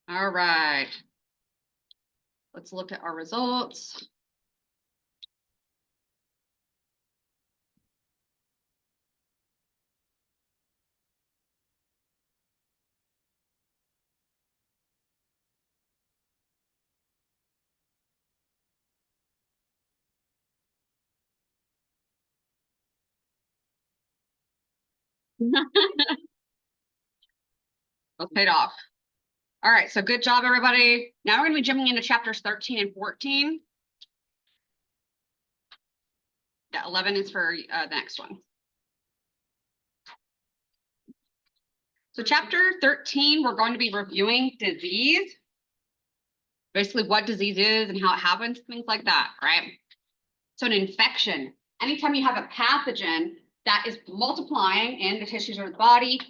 All right. Let's look at our results. Both paid off. All right, so good job, everybody. Now we're going to be jumping into chapters 13 and 14. Yeah, 11 is for the next one. So chapter 13, we're going to be reviewing disease. Basically what disease is and how it happens, things like that, right? So an infection, anytime you have a pathogen that is multiplying in the tissues of the body,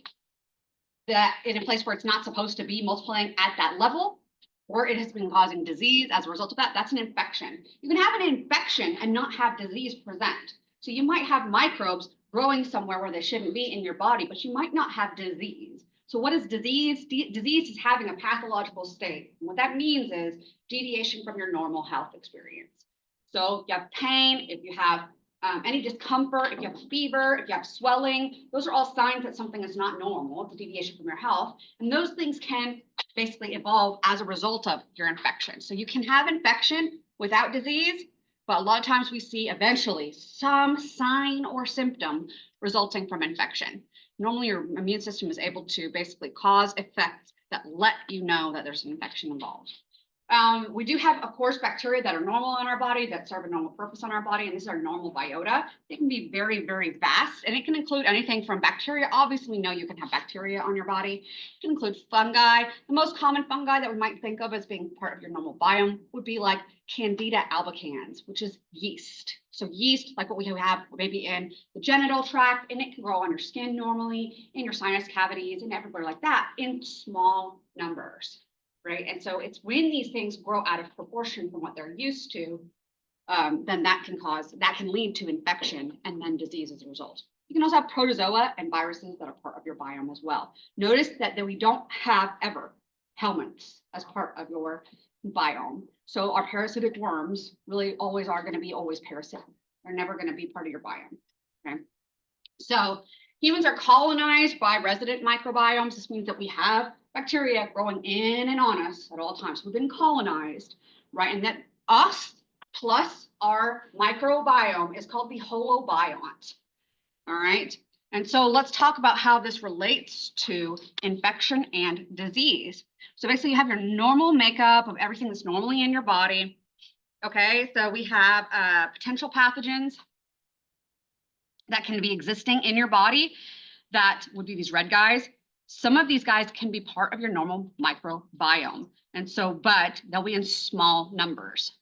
that in a place where it's not supposed to be multiplying at that level, or it has been causing disease as a result of that, that's an infection. You can have an infection and not have disease present. So you might have microbes growing somewhere where they shouldn't be in your body, but you might not have disease. So what is disease? Disease is having a pathological state. And what that means is deviation from your normal health experience. So if you have pain, if you have any discomfort, if you have fever, if you have swelling, those are all signs that something is not normal. It's a deviation from your health. And those things can basically evolve as a result of your infection. So you can have infection without disease, but a lot of times we see eventually some sign or symptom resulting from infection. Normally your immune system is able to basically cause effects that let you know that there's an infection involved. We do have, of course, bacteria that are normal in our body, that serve a normal purpose on our body, and these are normal biota. They can be very, very vast, and it can include anything from bacteria. Obviously, we know you can have bacteria on your body. It can include fungi. The most common fungi that we might think of as being part of your normal biome would be like Candida albicans, which is yeast. So yeast, like what we have maybe in the genital tract, and it can grow on your skin normally, in your sinus cavities, and everywhere like that in small numbers. Right. And so it's when these things grow out of proportion from what they're used to, then that can lead to infection and then disease as a result. You can also have protozoa and viruses that are part of your biome as well. Notice that we don't have ever helminths as part of your biome. So our parasitic worms really always are going to be parasitic. They're never going to be part of your biome. Okay. So humans are colonized by resident microbiomes. This means that we have bacteria growing in and on us at all times. We've been colonized, right? And that us plus our microbiome is called the holobiont. All right. And so let's talk about how this relates to infection and disease. So basically you have your normal makeup of everything that's normally in your body. Okay, so we have potential pathogens that can be existing in your body. That would be these red guys. Some of these guys can be part of your normal microbiome. And so, but they'll be in small numbers.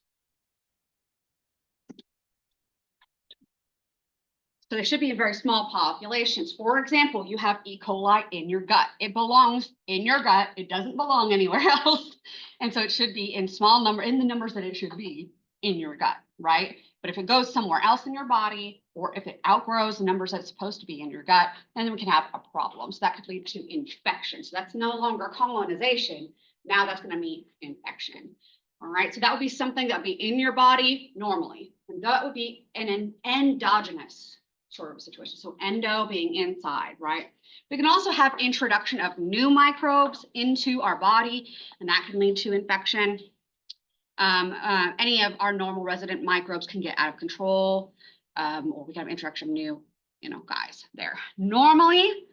So they should be in very small populations. For example, you have E. coli in your gut. It belongs in your gut. It doesn't belong anywhere else. And so it should be in small number, in the numbers that it should be in your gut, right? But if it goes somewhere else in your body, or if it outgrows the numbers that it's supposed to be in your gut, then we can have a problem. So that could lead to infection. So that's no longer colonization. Now that's going to mean infection. All right. So that would be something that would be in your body normally. And that would be an endogenous sort of situation. So endo being inside, right? We can also have introduction of new microbes into our body, and that can lead to infection. Any of our normal resident microbes can get out of control, or we can have introduction of new, guys there. Normally,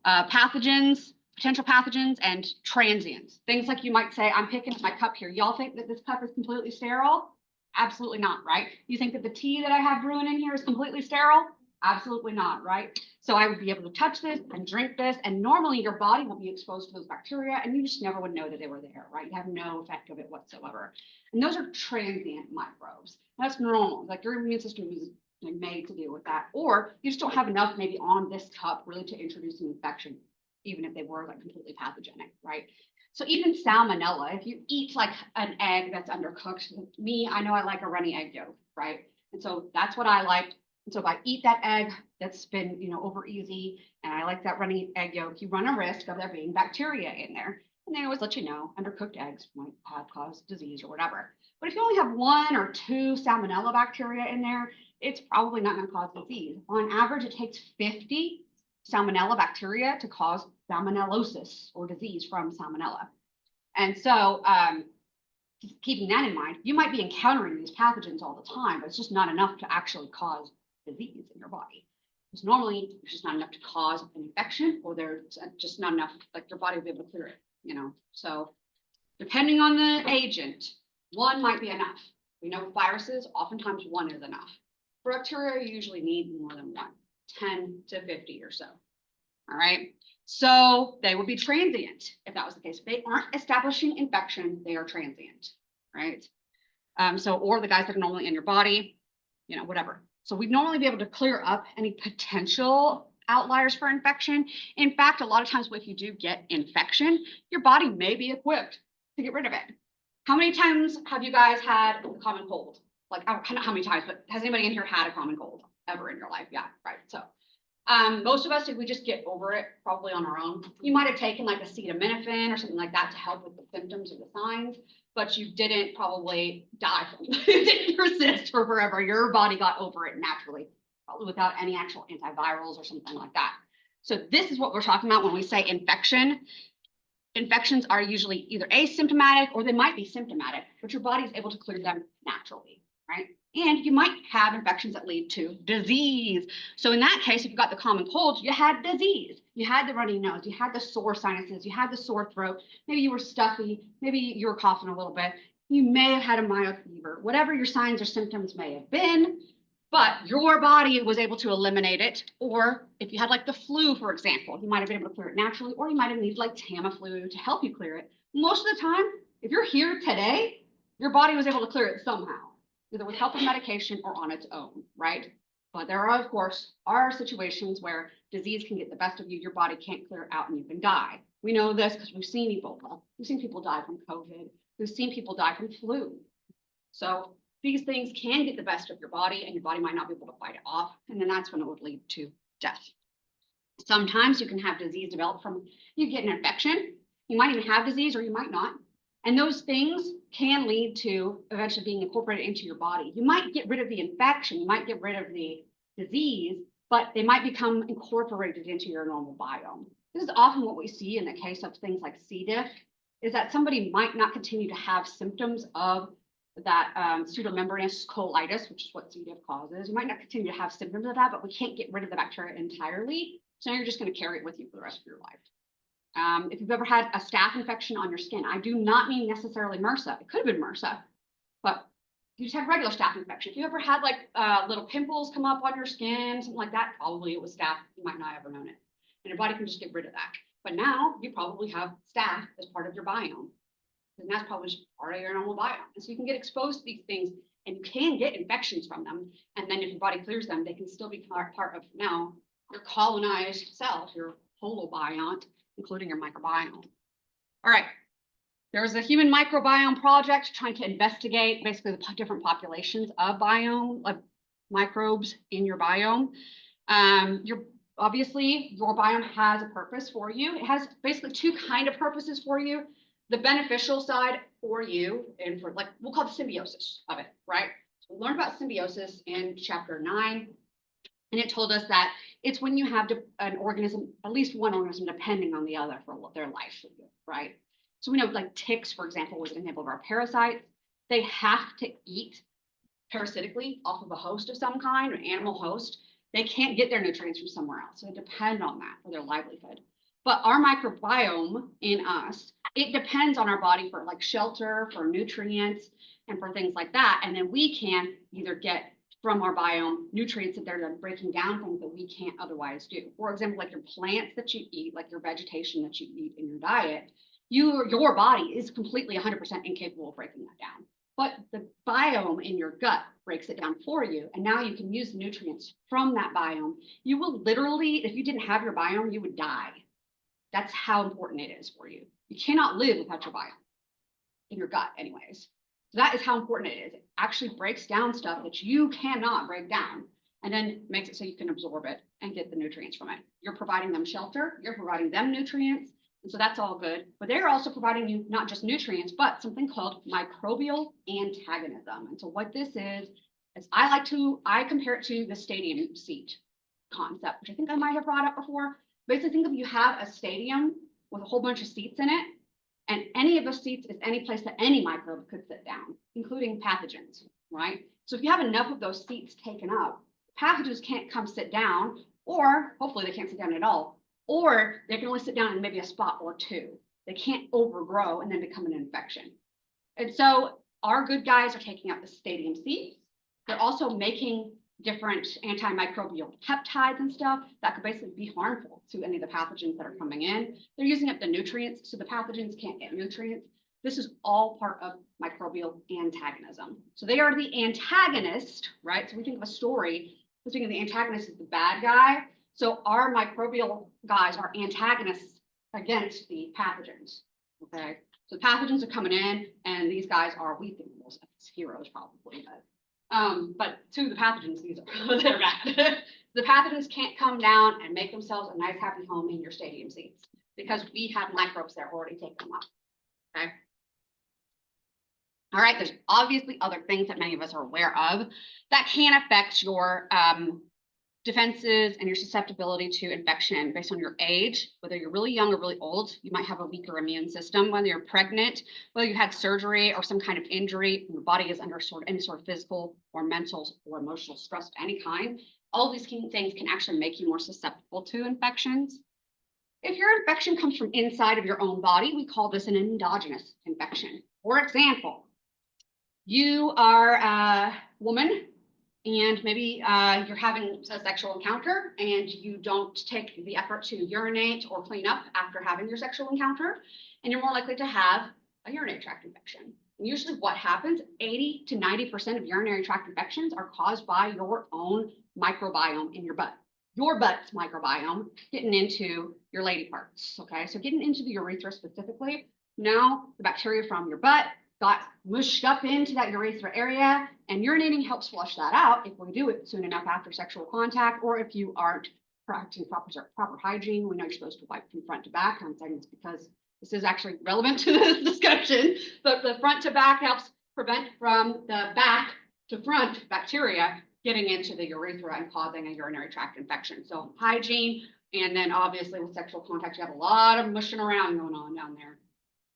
pathogens, potential pathogens, and transients. Things like you might say, I'm picking up my cup here. Y'all think that this cup is completely sterile? Absolutely not, right? You think that the tea that I have brewing in here is completely sterile? Absolutely not, right? So I would be able to touch this and drink this, and normally your body won't be exposed to those bacteria, and you just never would know that they were there, right? You have no effect of it whatsoever. And those are transient microbes. That's normal. Like your immune system is made to deal with that, or you just don't have enough maybe on this cup really to introduce an infection, even if they were like completely pathogenic, right? So even salmonella, if you eat like an egg that's undercooked, me, I know I like a runny egg yolk, right? And so that's what I like. And so if I eat that egg that's been, over easy, and I like that runny egg yolk, you run a risk of there being bacteria in there. And they always let you know undercooked eggs might have caused disease or whatever. But if you only have 1 or 2 salmonella bacteria in there, it's probably not going to cause disease. On average, it takes 50 salmonella bacteria to cause salmonellosis or disease from salmonella. And so keeping that in mind, you might be encountering these pathogens all the time, but it's just not enough to actually cause disease in your body. Because normally it's just not enough to cause an infection, or there's just not enough, like your body will be able to clear it, you know. So depending on the agent, 1 might be enough. We know with viruses, oftentimes 1 is enough. For bacteria, you usually need more than 1, 10 to 50 or so. All right. So they would be transient if that was the case. If they aren't establishing infection, they are transient, right? Or the guys that are normally in your body, you know, whatever. So we'd normally be able to clear up any potential outliers for infection. In fact, a lot of times if you do get infection, your body may be equipped to get rid of it. How many times have you guys had a common cold? Like, not how many times, but has anybody in here had a common cold ever in your life? Yeah, right. So most of us, if we just get over it probably on our own, you might have taken like acetaminophen or something like that to help with the symptoms or the signs, but you didn't probably die from it. It didn't persist for forever. Your body got over it naturally, probably without any actual antivirals or something like that. So this is what we're talking about when we say infection. Infections are usually either asymptomatic or they might be symptomatic, but your body is able to clear them naturally, right? And you might have infections that lead to disease. So in that case, if you got the common cold, you had disease. You had the runny nose, you had the sore sinuses, you had the sore throat, maybe you were stuffy, maybe you were coughing a little bit. You may have had a mild fever, whatever your signs or symptoms may have been, but your body was able to eliminate it. Or if you had like the flu, for example, you might have been able to clear it naturally, or you might have needed like Tamiflu to help you clear it. Most of the time, if you're here today, your body was able to clear it somehow, either with help of medication or on its own, right? But there are, of course, situations where disease can get the best of you, your body can't clear it out, and you can die. We know this because we've seen people. We've seen people die from COVID. We've seen people die from flu. So these things can get the best of your body, and your body might not be able to fight it off, and then that's when it would lead to death. Sometimes you can have disease develop from, you get an infection, you might even have disease or you might not. And those things can lead to eventually being incorporated into your body. You might get rid of the infection, you might get rid of the disease, but they might become incorporated into your normal biome. This is often what we see in the case of things like C. diff, is that somebody might not continue to have symptoms of that pseudomembranous colitis, which is what C. diff causes. You might not continue to have symptoms of that, but we can't get rid of the bacteria entirely. So now you're just going to carry it with you for the rest of your life. If you've ever had a staph infection on your skin, I do not mean necessarily MRSA. It could have been MRSA, but you just had regular staph infection. If you ever had like little pimples come up on your skin, something like that, probably it was staph. You might not have ever known it. And your body can just get rid of that. But now you probably have staph as part of your biome. And that's probably just part of your normal biome. And so you can get exposed to these things and you can get infections from them. And then if your body clears them, they can still be part of now your colonized self, your holobiont, including your microbiome. All right. There's a human microbiome project trying to investigate basically the different populations of microbes in your biome. Obviously, your biome has a purpose for you. It has basically 2 kind of purposes for you. The beneficial side for you, and for like, we'll call it symbiosis of it, right? So we learned about symbiosis in chapter 9, and it told us that it's when you have an organism, at least one organism, depending on the other for their life, right? So we know like ticks, for example, was an example of our parasites. They have to eat parasitically off of a host of some kind, an animal host. They can't get their nutrients from somewhere else. So they depend on that for their livelihood. But our microbiome in us, it depends on our body for like shelter, for nutrients, and for things like that. And then we can either get from our biome nutrients that they're breaking down things that we can't otherwise do. For example, like your plants that you eat, like your vegetation that you eat in your diet, your body is completely 100% incapable of breaking that down. But the biome in your gut breaks it down for you. And now you can use the nutrients from that biome. You will literally, if you didn't have your biome, you would die. That's how important it is for you. You cannot live without your biome, in your gut anyways. So that is how important it is. It actually breaks down stuff that you cannot break down and then makes it so you can absorb it and get the nutrients from it. You're providing them shelter, you're providing them nutrients, And so that's all good. But they're also providing you not just nutrients, but something called microbial antagonism. And so what this is I compare it to the stadium seat concept, which I think I might have brought up before. Basically, think of you have a stadium with a whole bunch of seats in it, and any of those seats is any place that any microbe could sit down, including pathogens, right? So if you have enough of those seats taken up, pathogens can't come sit down, or hopefully they can't sit down at all, or they can only sit down in maybe a spot or two. They can't overgrow and then become an infection. And so our good guys are taking up the stadium seats. They're also making different antimicrobial peptides and stuff that could basically be harmful to any of the pathogens that are coming in. They're using up the nutrients, so the pathogens can't get nutrients. This is all part of microbial antagonism. So they are the antagonist, right? So we think of a story, we think of the antagonist as the bad guy. So our microbial guys are antagonists against the pathogens, okay? So pathogens are coming in, and these guys are, we think, most heroes probably, but to the pathogens, these are they're bad. The pathogens can't come down and make themselves a nice, happy home in your stadium seats because we have microbes that already take them up. Okay. All right. There's obviously other things that many of us are aware of that can affect your defenses and your susceptibility to infection based on your age, whether you're really young or really old. You might have a weaker immune system, whether you're pregnant, whether you had surgery or some kind of injury, your body is under any sort of physical or mental or emotional stress of any kind. All of these things can actually make you more susceptible to infections. If your infection comes from inside of your own body, we call this an endogenous infection. For example, you are a woman and maybe you're having a sexual encounter and you don't take the effort to urinate or clean up after having your sexual encounter, and you're more likely to have a urinary tract infection. And usually what happens, 80 to 90% of urinary tract infections are caused by your own microbiome in your butt. Your butt's microbiome getting into your lady parts, okay? So getting into the urethra specifically, now the bacteria from your butt got mushed up into that urethra area, and urinating helps flush that out if we do it soon enough after sexual contact, or if you aren't practicing proper hygiene. We know you're supposed to wipe from front to back. I'm saying this because this is actually relevant to this discussion, but the front to back helps prevent from the back to front bacteria getting into the urethra and causing a urinary tract infection. So hygiene, and then obviously with sexual contact, you have a lot of mushing around going on down there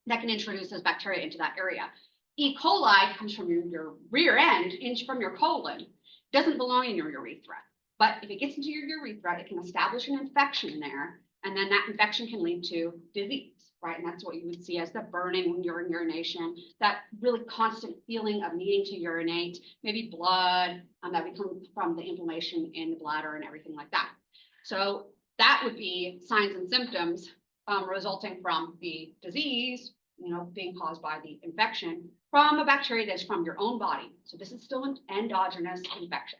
that can introduce those bacteria into that area. E. coli comes from your rear end, from your colon, doesn't belong in your urethra. But if it gets into your urethra, it can establish an infection there, and then that infection can lead to disease, right? And that's what you would see as the burning during urination, that really constant feeling of needing to urinate, maybe blood that becomes from the inflammation in the bladder and everything like that. So that would be signs and symptoms resulting from the disease, being caused by the infection from a bacteria that's from your own body. So this is still an endogenous infection.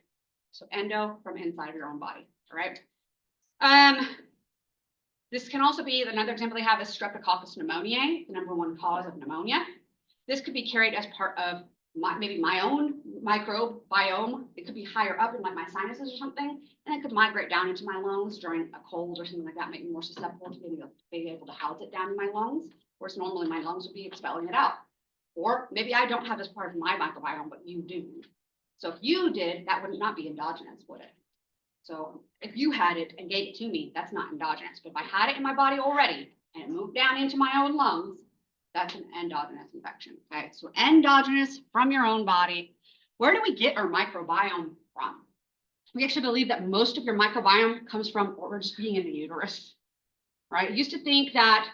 So endo from inside of your own body, all right? This can also be, another example they have is Streptococcus pneumoniae, the #1 cause of pneumonia. This could be carried as part of maybe my own microbiome. It could be higher up in like my sinuses or something, and it could migrate down into my lungs during a cold or something like that, make me more susceptible to being able to house it down in my lungs, whereas normally my lungs would be expelling it out. Or maybe I don't have this part of my microbiome, but you do. So if you did, that would not be endogenous, would it? So if you had it and gave it to me, that's not endogenous. But if I had it in my body already and it moved down into my own lungs, that's an endogenous infection. Okay, so endogenous from your own body. Where do we get our microbiome from? We actually believe that most of your microbiome comes from just being in the uterus, right? Used to think that,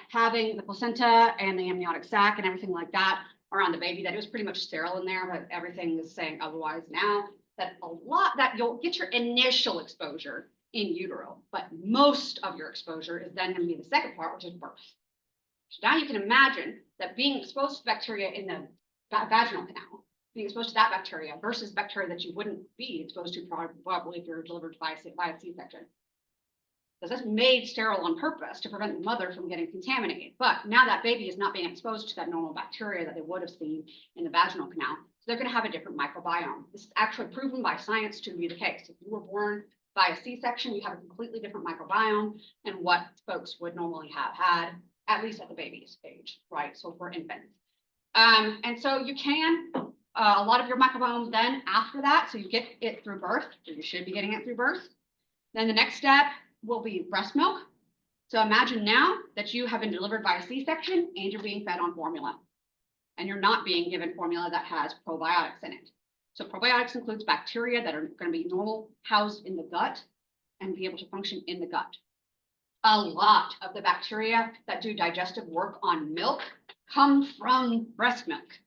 having the placenta and the amniotic sac and everything like that around the baby, that it was pretty much sterile in there, but everything is saying otherwise now, that you'll get your initial exposure in utero, but most of your exposure is then going to be the second part, which is birth. So now you can imagine that being exposed to bacteria in the vaginal canal, being exposed to that bacteria versus bacteria that you wouldn't be exposed to probably if you're delivered by a C-section. Because that's made sterile on purpose to prevent the mother from getting contaminated. But now that baby is not being exposed to that normal bacteria that they would have seen in the vaginal canal. So they're going to have a different microbiome. This is actually proven by science to be the case. If you were born by a C-section, you have a completely different microbiome than what folks would normally have had, at least at the baby's age, right? So for infants. And so you can, a lot of your microbiome then after that, so you get it through birth, or you should be getting it through birth. Then the next step will be breast milk. So imagine now that you have been delivered by a C-section and you're being fed on formula. And you're not being given formula that has probiotics in it. So probiotics includes bacteria that are going to be normal housed in the gut and be able to function in the gut. A lot of the bacteria that do digestive work on milk come from breast milk.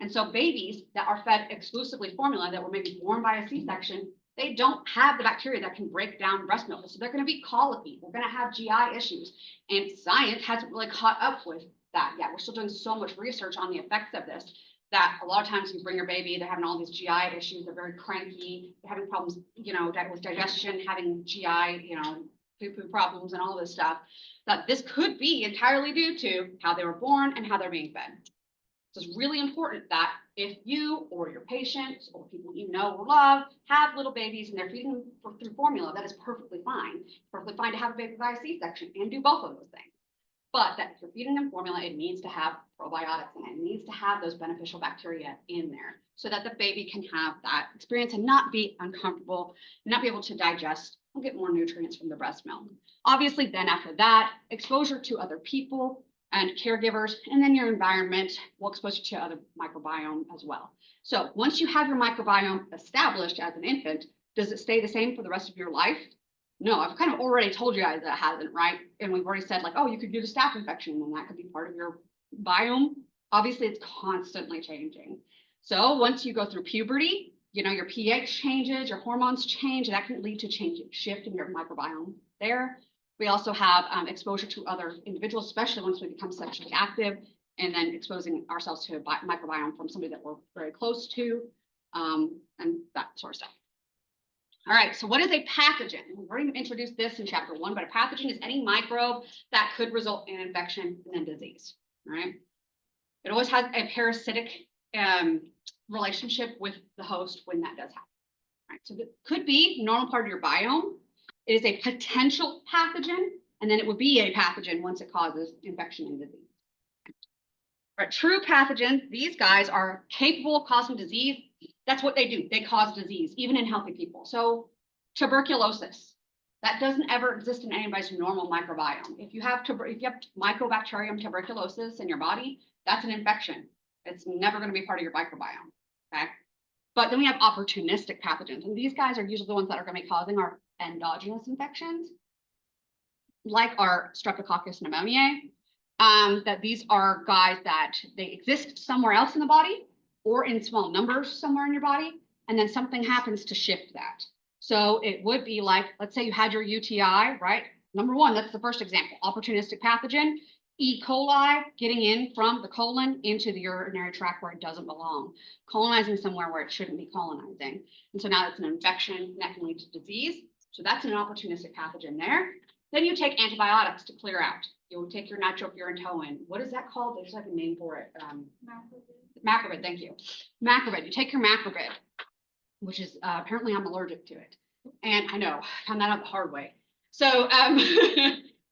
And so babies that are fed exclusively formula that were maybe born by a C-section, they don't have the bacteria that can break down breast milk. So they're going to be colicky. They're going to have GI issues. And science hasn't really caught up with that yet. We're still doing so much research on the effects of this that a lot of times you bring your baby, they're having all these GI issues. They're very cranky. They're having problems, with digestion, having GI, poo-poo problems and all this stuff. That this could be entirely due to how they were born and how they're being fed. So it's really important that if you or your patients or people you know or love have little babies and they're feeding them through formula, that is perfectly fine. Perfectly fine to have a baby by a C-section and do both of those things. But that if you're feeding them formula, it needs to have probiotics in it. It needs to have those beneficial bacteria in there so that the baby can have that experience and not be uncomfortable, not be able to digest and get more nutrients from the breast milk. Obviously, then after that, exposure to other people and caregivers, and then your environment will expose you to other microbiome as well. So once you have your microbiome established as an infant, does it stay the same for the rest of your life? No, I've kind of already told you guys that it hasn't, right? And we've already said like, oh, you could get a staph infection and that could be part of your biome. Obviously, it's constantly changing. So once you go through puberty, your pH changes, your hormones change, and that can lead to shift in your microbiome there. We also have exposure to other individuals, especially once we become sexually active, and then exposing ourselves to a microbiome from somebody that we're very close to, and that sort of stuff. All right, so what is a pathogen? We've already introduced this in chapter 1, but a pathogen is any microbe that could result in infection and then disease, all right? It always has a parasitic relationship with the host when that does happen, right? So it could be normal part of your biome. It is a potential pathogen, and then it would be a pathogen once it causes infection and disease. All right, true pathogens, these guys are capable of causing disease. That's what they do. They cause disease, even in healthy people. So tuberculosis, that doesn't ever exist in anybody's normal microbiome. If you have Mycobacterium tuberculosis in your body, that's an infection. It's never going to be part of your microbiome, okay? But then we have opportunistic pathogens, and these guys are usually the ones that are going to be causing our endogenous infections, like our Streptococcus pneumoniae. That these are guys that they exist somewhere else in the body or in small numbers somewhere in your body, and then something happens to shift that. So it would be like, let's say you had your UTI, right? Number one, that's the first example, opportunistic pathogen. E. coli getting in from the colon into the urinary tract where it doesn't belong, colonizing somewhere where it shouldn't be colonizing. And so now it's an infection that can lead to disease. So that's an opportunistic pathogen there. Then you take antibiotics to clear out. You'll take your nitrofurantoin. What is that called? There's like a name for it. Macrobid, thank you. Macrobid. You take your macrobid, which is apparently I'm allergic to it. And I know, I found that out the hard way. So,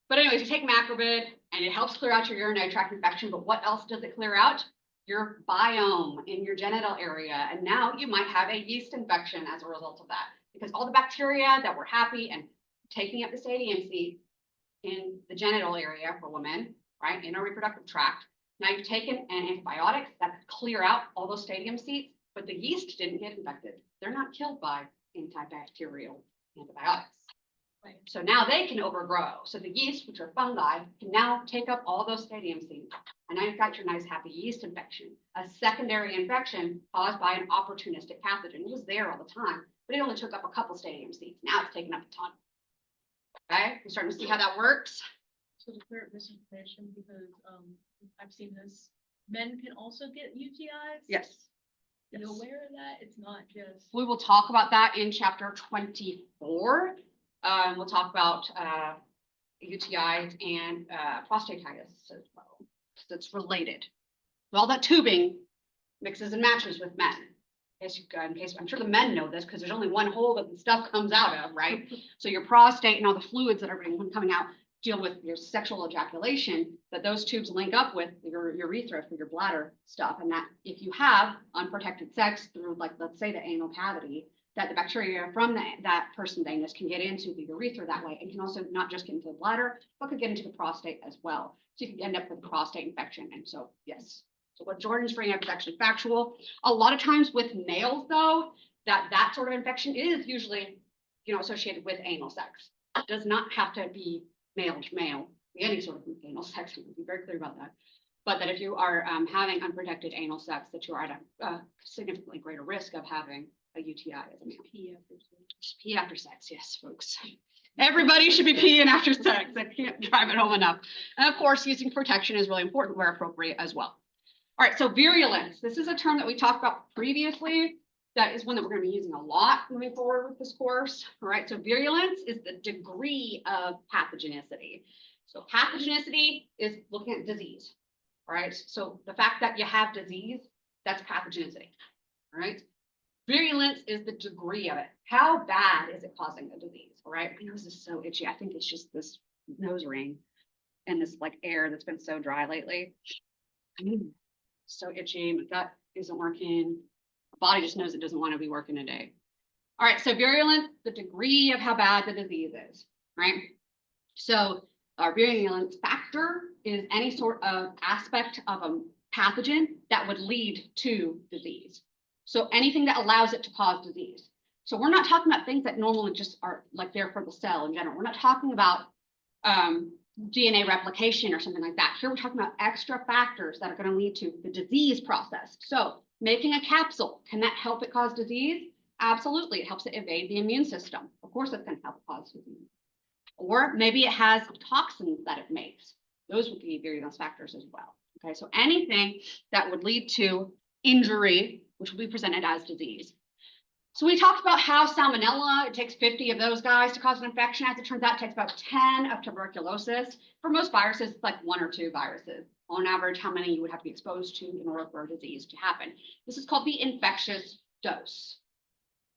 but anyways, you take macrobid and it helps clear out your urinary tract infection. But what else does it clear out? Your biome in your genital area. And now you might have a yeast infection as a result of that, because all the bacteria that were happy and taking up the stadium seat in the genital area for women, right, in our reproductive tract. Now you've taken an antibiotic that could clear out all those stadium seats, but the yeast didn't get infected. They're not killed by antibacterial antibiotics. Right. So now they can overgrow. So the yeast, which are fungi, can now take up all those stadium seats. And now you've got your nice happy yeast infection, a secondary infection caused by an opportunistic pathogen. It was there all the time, but it only took up a couple stadium seats. Now it's taken up a ton. Okay, you're starting to see how that works. So to clear up misinformation, because I've seen this, men can also get UTIs. Yes. Are you aware of that? It's not just. We will talk about that in chapter 24. We'll talk about UTIs and prostatitis as well, because it's related. All that tubing mixes and matches with men. in case, I'm sure the men know this, because there's only one hole that the stuff comes out of, right? So your prostate and all the fluids that are coming out deal with your sexual ejaculation, that those tubes link up with your urethra for your bladder stuff. And that if you have unprotected sex through, like, let's say the anal cavity, that the bacteria from that person's anus can get into the urethra that way, and can also not just get into the bladder, but could get into the prostate as well. So you can end up with a prostate infection. And so, yes. So what Jordan's bringing up is actually factual. A lot of times with males, though, that sort of infection is usually, associated with anal sex. It does not have to be male to male, any sort of anal sex. I'm going to be very clear about that. But that if you are having unprotected anal sex, that you are at a significantly greater risk of having a UTI as a male. Pee after sex, yes, folks. Everybody should be peeing after sex. I can't drive it home enough. And of course, using protection is really important where appropriate as well. All right, so virulence. This is a term that we talked about previously. That is one that we're going to be using a lot moving forward with this course. All right, so virulence is the degree of pathogenicity. So pathogenicity is looking at disease. All right, so the fact that you have disease, that's pathogenicity. All right, virulence is the degree of it. How bad is it causing a disease? All right, my nose is so itchy. I think it's just this nose ring and this like air that's been so dry lately. So itchy, my gut isn't working. My body just knows it doesn't want to be working today. All right, so virulence, the degree of how bad the disease is, right? So our virulence factor is any sort of aspect of a pathogen that would lead to disease. So anything that allows it to cause disease. So we're not talking about things that normally just are like there for the cell in general. We're not talking about DNA replication or something like that. Here we're talking about extra factors that are going to lead to the disease process. So making a capsule, can that help it cause disease? Absolutely. It helps it evade the immune system. Of course, it's going to help it cause disease. Or maybe it has toxins that it makes. Those would be virulence factors as well. Okay, so anything that would lead to injury, which will be presented as disease. So we talked about how salmonella, it takes 50 of those guys to cause an infection. As it turns out, it takes about 10 of tuberculosis. For most viruses, it's like 1 or 2 viruses. On average, how many you would have to be exposed to in order for a disease to happen. This is called the infectious dose.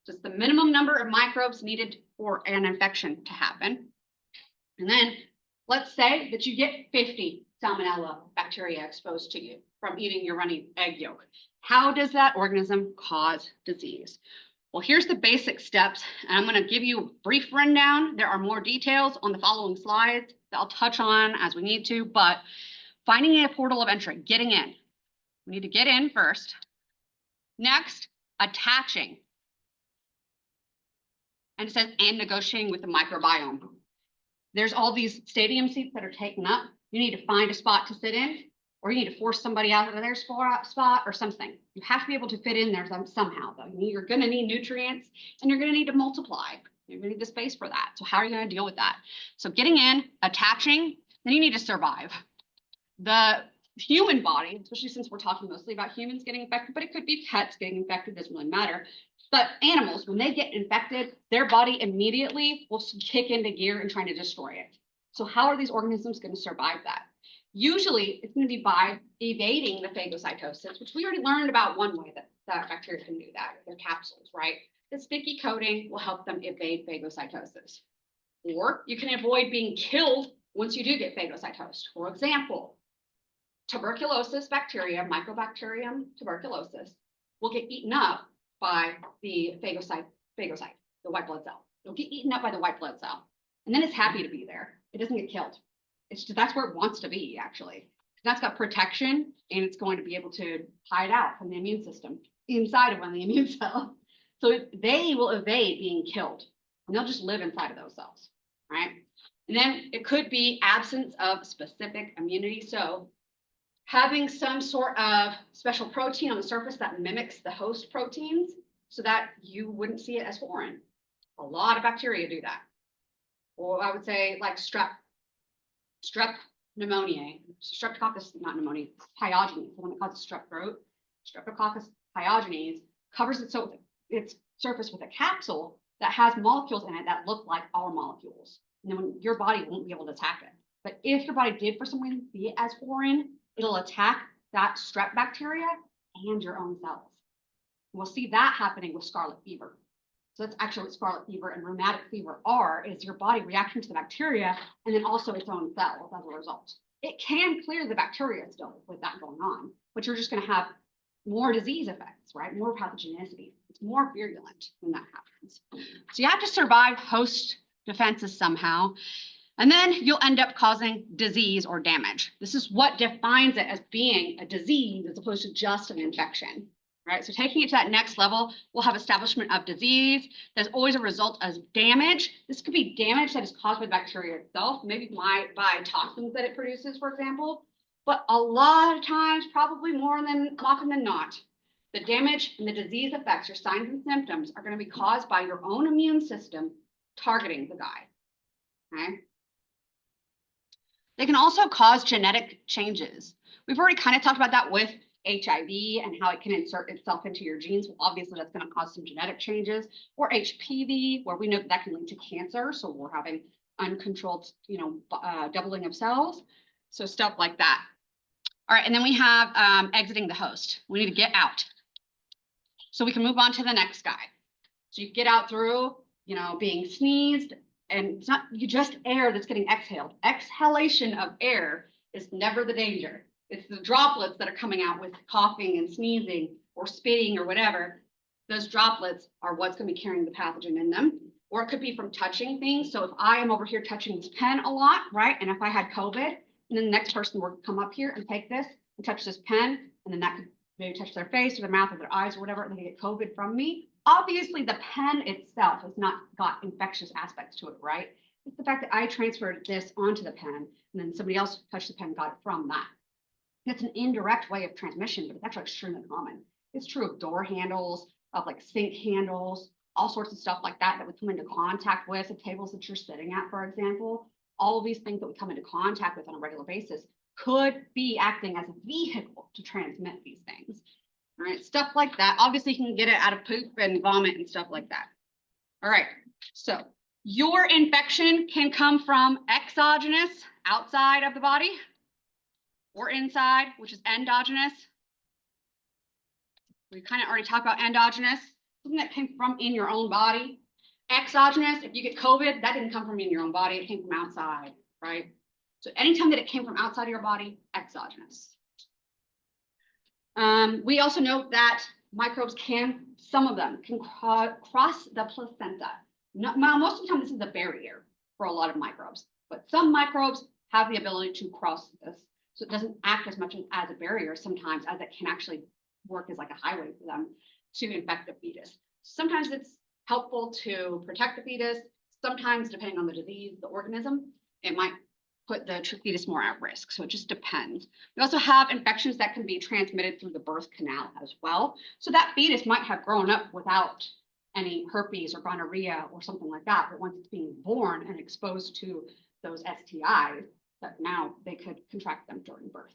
So it's the minimum number of microbes needed for an infection to happen. And then let's say that you get 50 salmonella bacteria exposed to you from eating your runny egg yolk. How does that organism cause disease? Well, here's the basic steps, and I'm going to give you a brief rundown. There are more details on the following slides that I'll touch on as we need to, but finding a portal of entry, getting in. We need to get in first. Next, attaching. And it says, and negotiating with the microbiome. There's all these stadium seats that are taken up. You need to find a spot to sit in, or you need to force somebody out of their spot or something. You have to be able to fit in there somehow, though. You're going to need nutrients, and you're going to need to multiply. You're going to need the space for that. So how are you going to deal with that? So getting in, attaching, then you need to survive. The human body, especially since we're talking mostly about humans getting infected, but it could be pets getting infected, doesn't really matter. But animals, when they get infected, their body immediately will kick into gear and trying to destroy it. So how are these organisms going to survive that? Usually, it's going to be by evading the phagocytosis, which we already learned about one way that bacteria can do that, their capsules, right? The sticky coating will help them evade phagocytosis. Or you can avoid being killed once you do get phagocytosed. For example, tuberculosis bacteria, Mycobacterium tuberculosis, will get eaten up by the phagocyte, the white blood cell. It'll get eaten up by the white blood cell. And then it's happy to be there. It doesn't get killed. It's just, that's where it wants to be, actually. That's got protection, and it's going to be able to hide out from the immune system inside of one of the immune cells. So they will evade being killed, and they'll just live inside of those cells, right? And then it could be absence of specific immunity. So having some sort of special protein on the surface that mimics the host proteins so that you wouldn't see it as foreign. A lot of bacteria do that. Or I would say like strep pneumoniae, streptococcus, not pneumonia, pyogenes, the one that causes strep throat. Streptococcus pyogenes covers its surface with a capsule that has molecules in it that look like our molecules. And then when your body won't be able to attack it. But if your body did for some reason see it as foreign, it'll attack that strep bacteria and your own cells. We'll see that happening with scarlet fever. So that's actually what scarlet fever and rheumatic fever are, is your body reacting to the bacteria and then also its own cells as a result. It can clear the bacteria still with that going on, but you're just going to have more disease effects, right? More pathogenicity. It's more virulent when that happens. So you have to survive host defenses somehow, and then you'll end up causing disease or damage. This is what defines it as being a disease as opposed to just an infection, right? So taking it to that next level, we'll have establishment of disease. There's always a result as damage. This could be damage that is caused by the bacteria itself, maybe by toxins that it produces, for example. But a lot of times, probably more often than not, the damage and the disease effects, your signs and symptoms, are going to be caused by your own immune system targeting the guy. Okay? They can also cause genetic changes. We've already kind of talked about that with HIV and how it can insert itself into your genes. Well, obviously, that's going to cause some genetic changes. Or HPV, where we know that can lead to cancer. So we're having uncontrolled, doubling of cells. So stuff like that. All right, and then we have exiting the host. We need to get out. So we can move on to the next guy. So you get out through, being sneezed, and it's not just air that's getting exhaled. Exhalation of air is never the danger. It's the droplets that are coming out with coughing and sneezing or spitting or whatever. Those droplets are what's going to be carrying the pathogen in them. Or it could be from touching things. So if I am over here touching this pen a lot, right? And if I had COVID, and then the next person would come up here and take this and touch this pen, and then that could maybe touch their face or their mouth or their eyes or whatever, and they get COVID from me. Obviously, the pen itself has not got infectious aspects to it, right? It's the fact that I transferred this onto the pen, and then somebody else touched the pen and got it from that. It's an indirect way of transmission, but it's actually extremely common. It's true of door handles, of like sink handles, all sorts of stuff like that we come into contact with, the tables that you're sitting at, for example. All of these things that we come into contact with on a regular basis could be acting as a vehicle to transmit these things. All right, stuff like that. Obviously, you can get it out of poop and vomit and stuff like that. All right, so your infection can come from exogenous, outside of the body, or inside, which is endogenous. We kind of already talked about endogenous, something that came from in your own body. Exogenous, if you get COVID, that didn't come from in your own body, it came from outside, right? So anytime that it came from outside of your body, exogenous. We also know that microbes some of them can cross the placenta. Most of the time, this is a barrier for a lot of microbes, but some microbes have the ability to cross this. So it doesn't act as much as a barrier sometimes as it can actually work as like a highway for them to infect the fetus. Sometimes it's helpful to protect the fetus. Sometimes, depending on the disease, the organism, it might put the fetus more at risk. So it just depends. We also have infections that can be transmitted through the birth canal as well. So that fetus might have grown up without any herpes or gonorrhea or something like that. But once it's being born and exposed to those STIs, that now they could contract them during birth.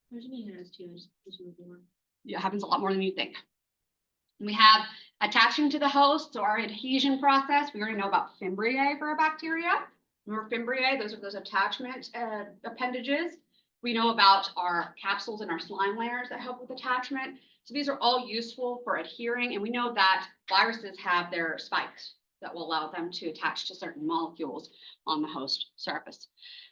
What do you mean STIs? It happens a lot more than you think. We have attaching to the host, so our adhesion process. We already know about fimbriae for a bacteria. Remember fimbriae, those are those attachment appendages. We know about our capsules and our slime layers that help with attachment. So these are all useful for adhering, and we know that viruses have their spikes that will allow them to attach to certain molecules on the host surface.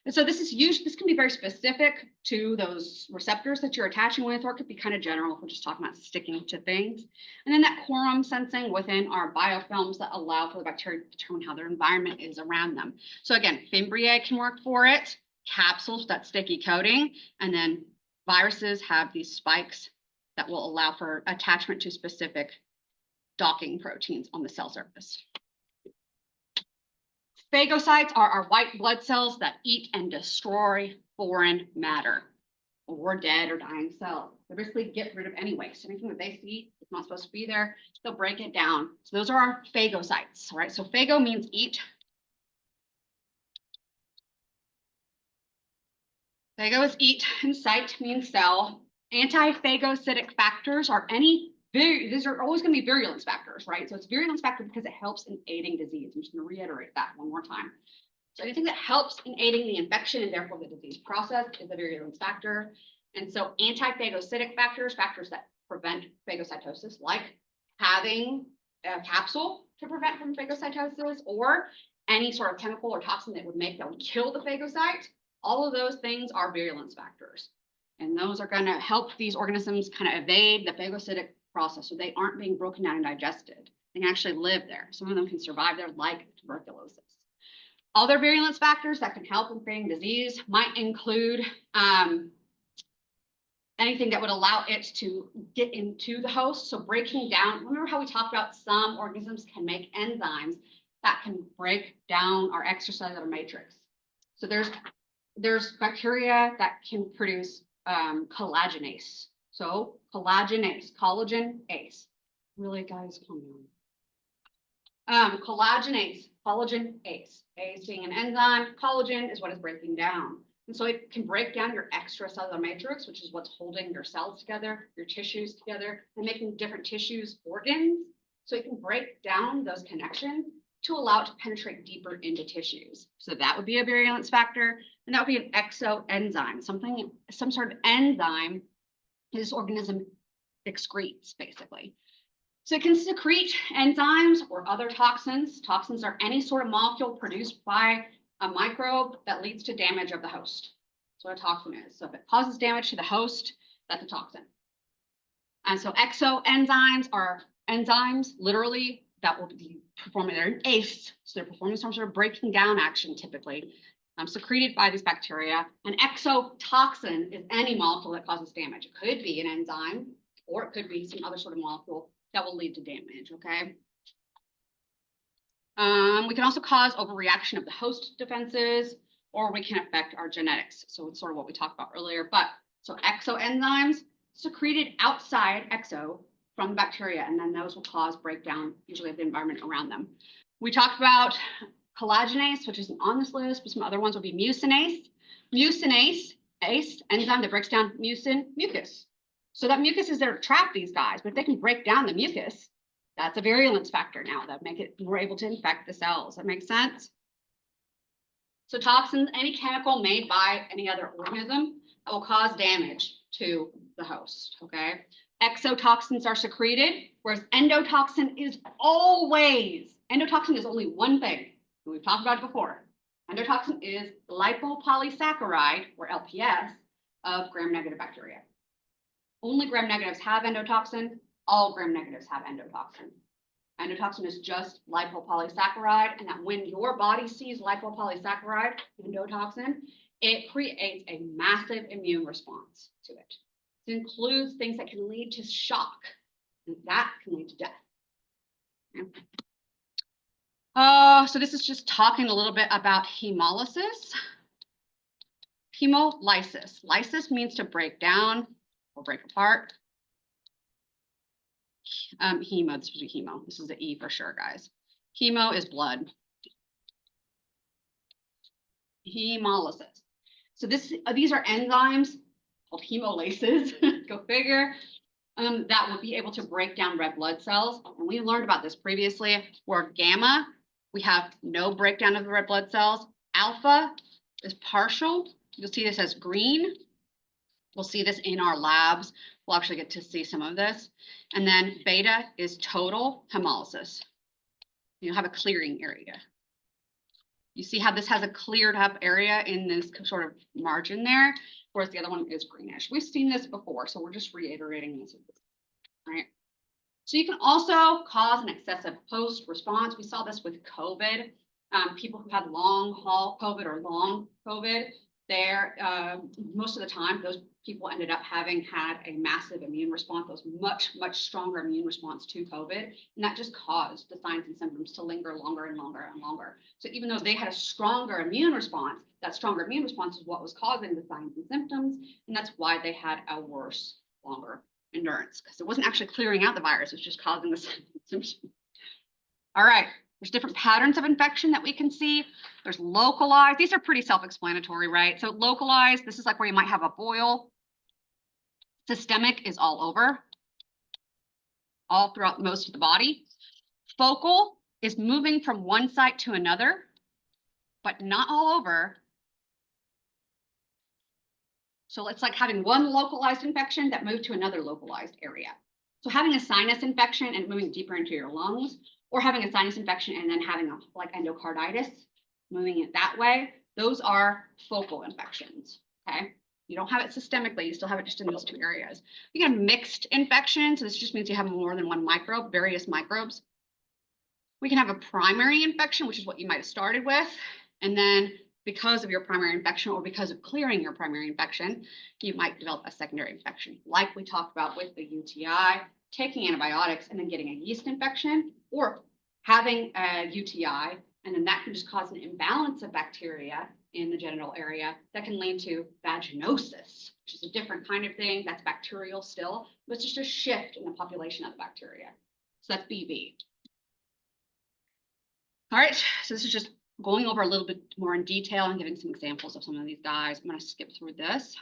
And so this can be very specific to those receptors that you're attaching with, or it could be kind of general if we're just talking about sticking to things. And then that quorum sensing within our biofilms that allow for the bacteria to determine how their environment is around them. So again, fimbriae can work for it, capsules, that sticky coating, and then viruses have these spikes that will allow for attachment to specific docking proteins on the cell surface. Phagocytes are our white blood cells that eat and destroy foreign matter or dead or dying cells. They basically get rid of any waste. Anything that they see is not supposed to be there, they'll break it down. So those are our phagocytes, right? So phago means eat. Phago is eat, and cyte means cell. Anti-phagocytic factors are these are always going to be virulence factors, right? So it's virulence factor because it helps in aiding disease. I'm just going to reiterate that one more time. So anything that helps in aiding the infection and therefore the disease process is a virulence factor. And so anti-phagocytic factors, factors that prevent phagocytosis, like having a capsule to prevent from phagocytosis, or any sort of chemical or toxin that would kill the phagocyte. All of those things are virulence factors. And those are going to help these organisms kind of evade the phagocytic process, so they aren't being broken down and digested. They can actually live there. Some of them can survive there, like tuberculosis. Other virulence factors that can help in creating disease might include anything that would allow it to get into the host. So breaking down, remember how we talked about some organisms can make enzymes that can break down our extracellular matrix. So there's bacteria that can produce collagenase. So collagenase, collagenase. Really, guys, calm down. Collagenase, collagenase. ACE being an enzyme, collagen is what is breaking down. And so it can break down your extracellular matrix, which is what's holding your cells together, your tissues together, and making different tissues organs. So it can break down those connections to allow it to penetrate deeper into tissues. So that would be a virulence factor, and that would be an exoenzyme, some sort of enzyme this organism excretes, basically. So it can secrete enzymes or other toxins. Toxins are any sort of molecule produced by a microbe that leads to damage of the host. That's what a toxin is. So if it causes damage to the host, that's a toxin. And so exoenzymes are enzymes, literally, that will be performing, they're an ACE, so they're performing some sort of breaking down action, typically, secreted by these bacteria. An exotoxin is any molecule that causes damage. It could be an enzyme, or it could be some other sort of molecule that will lead to damage, okay? We can also cause overreaction of the host defenses, or we can affect our genetics. So it's sort of what we talked about earlier. But so exoenzymes secreted outside exo from bacteria, and then those will cause breakdown, usually of the environment around them. We talked about collagenase, which isn't on this list, but some other ones will be mucinase. Mucinase, ACE, enzyme that breaks down mucus. So that mucus is there to trap these guys, but if they can break down the mucus, that's a virulence factor now that make it more able to infect the cells. That makes sense? So toxins, any chemical made by any other organism that will cause damage to the host, okay? Exotoxins are secreted, whereas endotoxin is endotoxin is only one thing. We've talked about it before. Endotoxin is lipopolysaccharide, or LPS, of gram-negative bacteria. Only gram-negatives have endotoxin. All gram-negatives have endotoxin. Endotoxin is just lipopolysaccharide, and that when your body sees lipopolysaccharide, endotoxin, it creates a massive immune response to it. It includes things that can lead to shock, and that can lead to death. So this is just talking a little bit about hemolysis. Hemolysis. Lysis means to break down or break apart. Hemo, this would be hemo. This is the E for sure, guys. Hemo is blood. Hemolysis. So these are enzymes called hemolases, go figure, that will be able to break down red blood cells. And we learned about this previously, where gamma, we have no breakdown of the red blood cells. Alpha is partial. You'll see this as green. We'll see this in our labs. We'll actually get to see some of this. And then beta is total hemolysis. You'll have a clearing area. You see how this has a cleared up area in this sort of margin there, whereas the other one is greenish. We've seen this before, so we're just reiterating this, right? So you can also cause an excessive host response. We saw this with COVID. People who had long haul COVID or long COVID, most of the time, those people ended up having had a massive immune response, those much stronger immune response to COVID. And that just caused the signs and symptoms to linger longer and longer and longer. So even though they had a stronger immune response, that stronger immune response is what was causing the signs and symptoms. And that's why they had a worse, longer endurance, because it wasn't actually clearing out the virus, it was just causing the signs and symptoms. All right. There's different patterns of infection that we can see. There's localized. These are pretty self-explanatory, right? So localized, this is like where you might have a boil. Systemic is all over, all throughout most of the body. Focal is moving from one site to another, but not all over. So it's like having one localized infection that moved to another localized area. So having a sinus infection and moving deeper into your lungs, or having a sinus infection and then having a like endocarditis, moving it that way, those are focal infections. Okay. You don't have it systemically, you still have it just in those two areas. You get a mixed infection, so this just means you have more than one microbe, various microbes. We can have a primary infection, which is what you might have started with, and then because of your primary infection or because of clearing your primary infection, you might develop a secondary infection, like we talked about with the UTI, taking antibiotics and then getting a yeast infection, or having a UTI, and then that can just cause an imbalance of bacteria in the genital area that can lead to vaginosis, which is a different kind of thing. That's bacterial still, but it's just a shift in the population of the bacteria. So that's BV. All right, so this is just going over a little bit more in detail and giving some examples of some of these guys. I'm going to skip through this.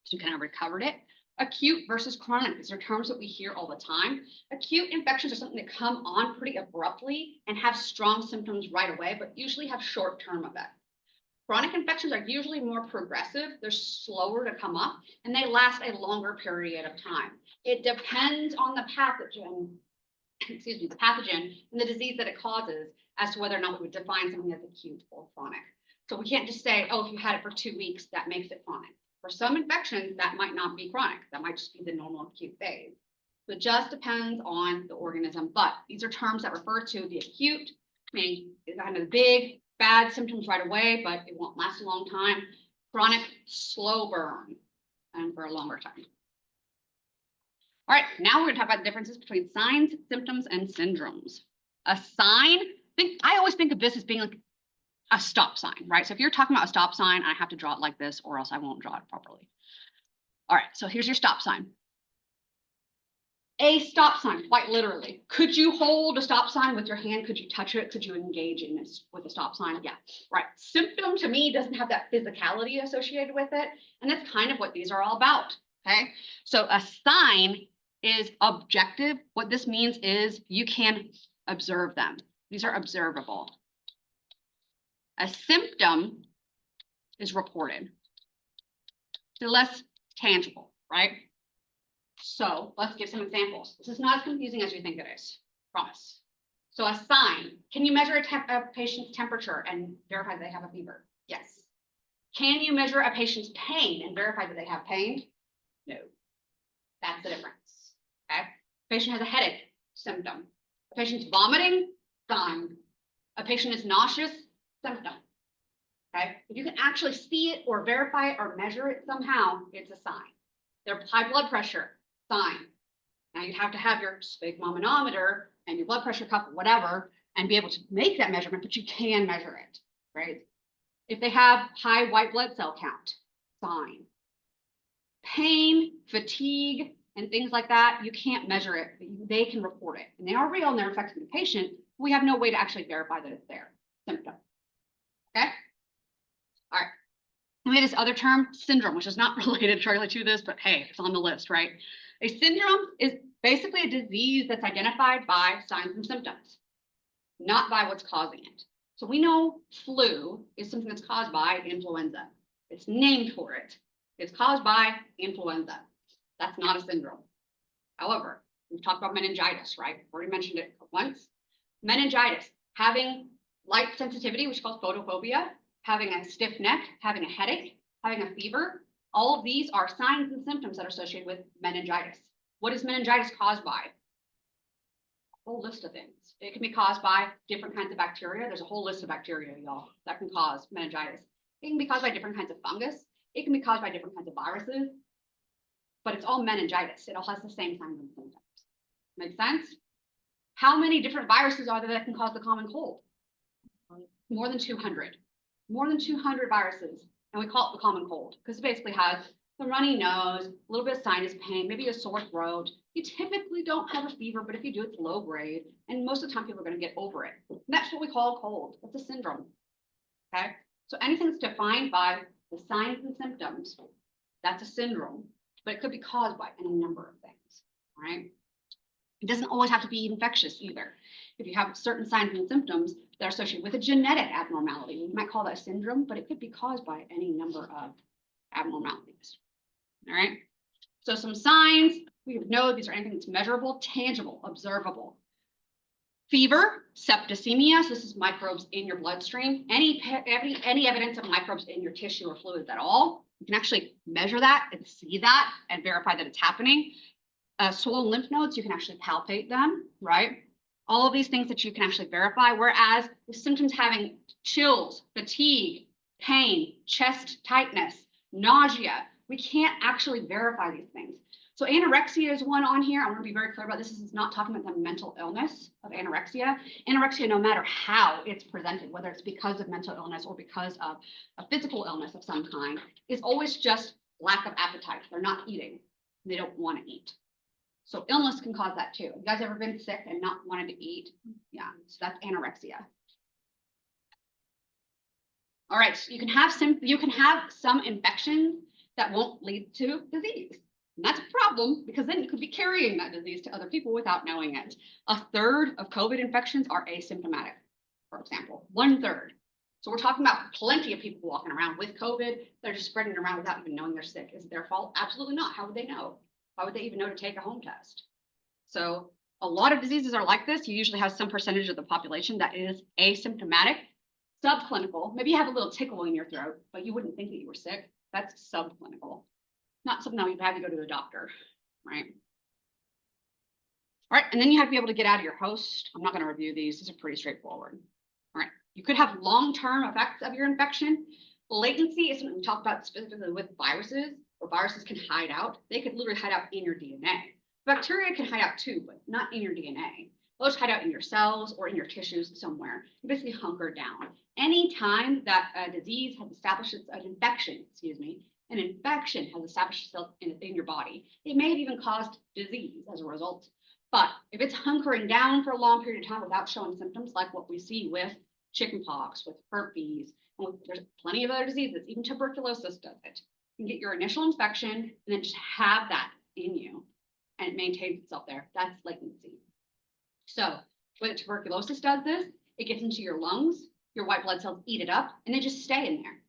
So you kind of recovered it. Acute versus chronic. These are terms that we hear all the time. Acute infections are something that come on pretty abruptly and have strong symptoms right away, but usually have short-term effect. Chronic infections are usually more progressive. They're slower to come up and they last a longer period of time. It depends on the pathogen, excuse me, the pathogen and the disease that it causes as to whether or not we would define something as acute or chronic. So we can't just say, oh, if you had it for 2 weeks, that makes it chronic. For some infections, that might not be chronic. That might just be the normal acute phase. So it just depends on the organism. But these are terms that refer to the acute, meaning it's kind of big, bad symptoms right away, but it won't last a long time. Chronic, slow burn, and for a longer time. All right, now we're going to talk about the differences between signs, symptoms, and syndromes. A sign, I always think of this as being like a stop sign, right? So if you're talking about a stop sign, I have to draw it like this or else I won't draw it properly. All right, so here's your stop sign. A stop sign, quite literally. Could you hold a stop sign with your hand? Could you touch it? Could you engage in this with a stop sign? Yeah, right. Symptom to me doesn't have that physicality associated with it. And that's kind of what these are all about, okay? So a sign is objective. What this means is you can observe them. These are observable. A symptom is reported. They're less tangible, right? So let's give some examples. This is not as confusing as you think it is, promise. So a sign, can you measure a patient's temperature and verify that they have a fever? Yes. Can you measure a patient's pain and verify that they have pain? No. That's the difference, okay? Patient has a headache, symptom. A patient's vomiting, sign. A patient is nauseous, symptom. Okay, if you can actually see it or verify it or measure it somehow, it's a sign. Their high blood pressure, sign. Now you have to have your sphygmomanometer and your blood pressure cuff, whatever, and be able to make that measurement, but you can measure it, right? If they have high white blood cell count, sign. Pain, fatigue, and things like that, you can't measure it, but they can report it. And they are real and they're affecting the patient. We have no way to actually verify that it's there, symptom, okay? All right, we have this other term, syndrome, which is not related directly to this, but hey, it's on the list, right? A syndrome is basically a disease that's identified by signs and symptoms, not by what's causing it. So we know flu is something that's caused by influenza. It's named for it. It's caused by influenza. That's not a syndrome. However, we've talked about meningitis, right? Already mentioned it once. Meningitis, having light sensitivity, which is called photophobia, having a stiff neck, having a headache, having a fever, all of these are signs and symptoms that are associated with meningitis. What is meningitis caused by? A whole list of things. It can be caused by different kinds of bacteria. There's a whole list of bacteria, y'all, that can cause meningitis. It can be caused by different kinds of fungus. It can be caused by different kinds of viruses, but it's all meningitis. It all has the same signs and symptoms. Make sense? How many different viruses are there that can cause the common cold? More than 200. More than 200 viruses, and we call it the common cold because it basically has the runny nose, a little bit of sinus pain, maybe a sore throat. You typically don't have a fever, but if you do, it's low grade, and most of the time people are going to get over it. And that's what we call a cold. That's a syndrome. Okay, so anything that's defined by the signs and symptoms, that's a syndrome, but it could be caused by any number of things. All right, it doesn't always have to be infectious either. If you have certain signs and symptoms that are associated with a genetic abnormality, we might call that a syndrome, but it could be caused by any number of abnormalities. All right. So some signs we know these are anything that's measurable, tangible, observable. Fever, septicemia, so this is microbes in your bloodstream. Any evidence of microbes in your tissue or fluids at all, you can actually measure that and see that and verify that it's happening. Swollen lymph nodes, you can actually palpate them, right? All of these things that you can actually verify, whereas with symptoms having chills, fatigue, pain, chest tightness, nausea, we can't actually verify these things. So anorexia is one on here. I want to be very clear about this. This is not talking about the mental illness of anorexia. Anorexia, no matter how it's presented, whether it's because of mental illness or because of a physical illness of some kind, is always just lack of appetite. They're not eating. They don't want to eat. So illness can cause that too. You guys ever been sick and not wanted to eat? Yeah, so that's anorexia. All right, so you can have some infections that won't lead to disease. And that's a problem because then you could be carrying that disease to other people without knowing it. 1/3 of COVID infections are asymptomatic, for example, 1/3. So we're talking about plenty of people walking around with COVID. They're just spreading it around without even knowing they're sick. Is it their fault? Absolutely not. How would they know? Why would they even know to take a home test? So a lot of diseases are like this. You usually have some percentage of the population that is asymptomatic, subclinical. Maybe you have a little tickle in your throat, but you wouldn't think that you were sick. That's subclinical. Not something that you'd have to go to the doctor, right? All right, and then you have to be able to get out of your host. I'm not going to review these. These are pretty straightforward. All right, you could have long-term effects of your infection. Latency is something we talk about specifically with viruses, where viruses can hide out. They could literally hide out in your DNA. Bacteria can hide out too, but not in your DNA. Those hide out in your cells or in your tissues somewhere. You basically hunker down. Anytime that a disease has established an infection has established itself in your body, it may have even caused disease as a result. But if it's hunkering down for a long period of time without showing symptoms, like what we see with chickenpox, with herpes, and there's plenty of other diseases, even tuberculosis does it. You can get your initial infection and then just have that in you, and it maintains itself there. That's latency. So when tuberculosis does this, it gets into your lungs, your white blood cells eat it up, and they just stay in there.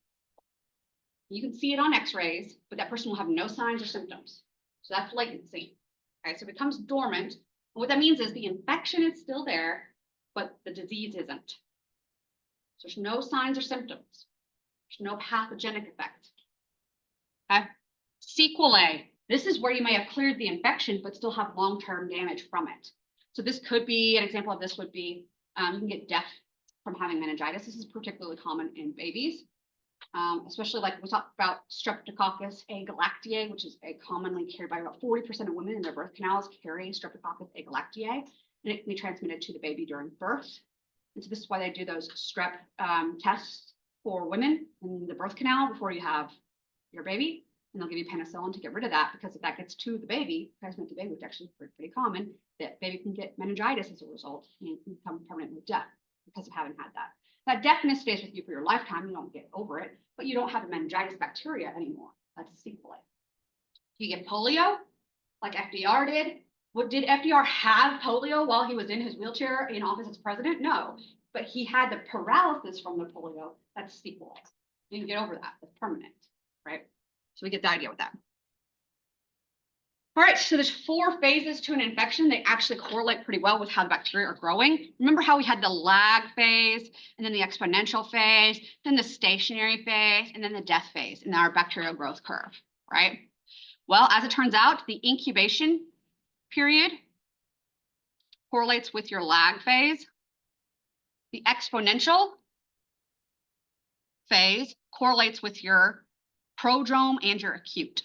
You can see it on x-rays, but that person will have no signs or symptoms. So that's latency. Okay, so it becomes dormant. And what that means is the infection is still there, but the disease isn't. So there's no signs or symptoms. There's no pathogenic effect. Okay, sequelae. This is where you may have cleared the infection, but still have long-term damage from it. So this could be, an example of this would be, you can get deaf from having meningitis. This is particularly common in babies. Especially like we talked about Streptococcus agalactiae, which is commonly carried by about 40% of women in their birth canals carry Streptococcus agalactiae, and it can be transmitted to the baby during birth. And so this is why they do those strep tests for women in the birth canal before you have your baby, and they'll give you penicillin to get rid of that, because if that gets to the baby, transmitted to the baby, which actually is pretty common, that baby can get meningitis as a result and become permanently deaf because of having had that. That deafness stays with you for your lifetime. You don't get over it, but you don't have the meningitis bacteria anymore. That's a sequelae. You get polio, like FDR did. What did FDR have polio while he was in his wheelchair in office as president? No, but he had the paralysis from the polio. That's sequelae. You can get over that. That's permanent, right? So we get the idea with that. All right, so there's 4 phases to an infection. They actually correlate pretty well with how the bacteria are growing. Remember how we had the lag phase, and then the exponential phase, then the stationary phase, and then the death phase in our bacterial growth curve, right? Well, as it turns out, the incubation period correlates with your lag phase. The exponential phase correlates with your prodrome and your acute.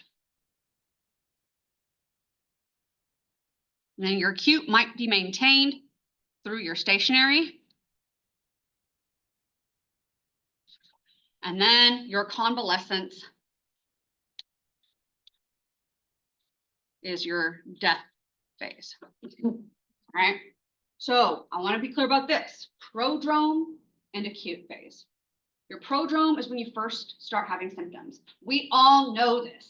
And then your acute might be maintained through your stationary. And then your convalescence is your death phase. All right. So I want to be clear about this: prodrome and acute phase. Your prodrome is when you first start having symptoms. We all know this,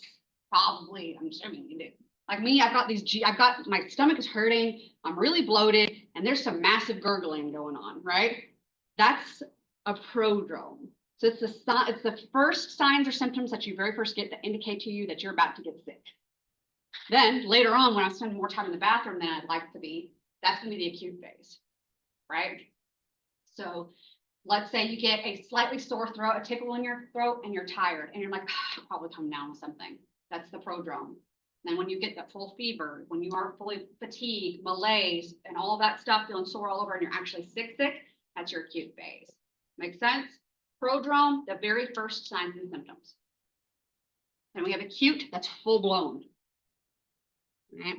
probably. I'm assuming you do. Like me, I've got my stomach is hurting, I'm really bloated, and there's some massive gurgling going on, right? That's a prodrome. So it's the first signs or symptoms that you very first get that indicate to you that you're about to get sick. Then later on, when I spend more time in the bathroom than I'd like to be, that's going to be the acute phase, right? So let's say you get a slightly sore throat, a tickle in your throat, and you're tired, and you're like, I'll probably come down with something. That's the prodrome. Then when you get that full fever, when you are fully fatigued, malaise, and all of that stuff, feeling sore all over, and you're actually sick, that's your acute phase. Make sense? Prodrome, the very first signs and symptoms. And we have acute, that's full blown. Right?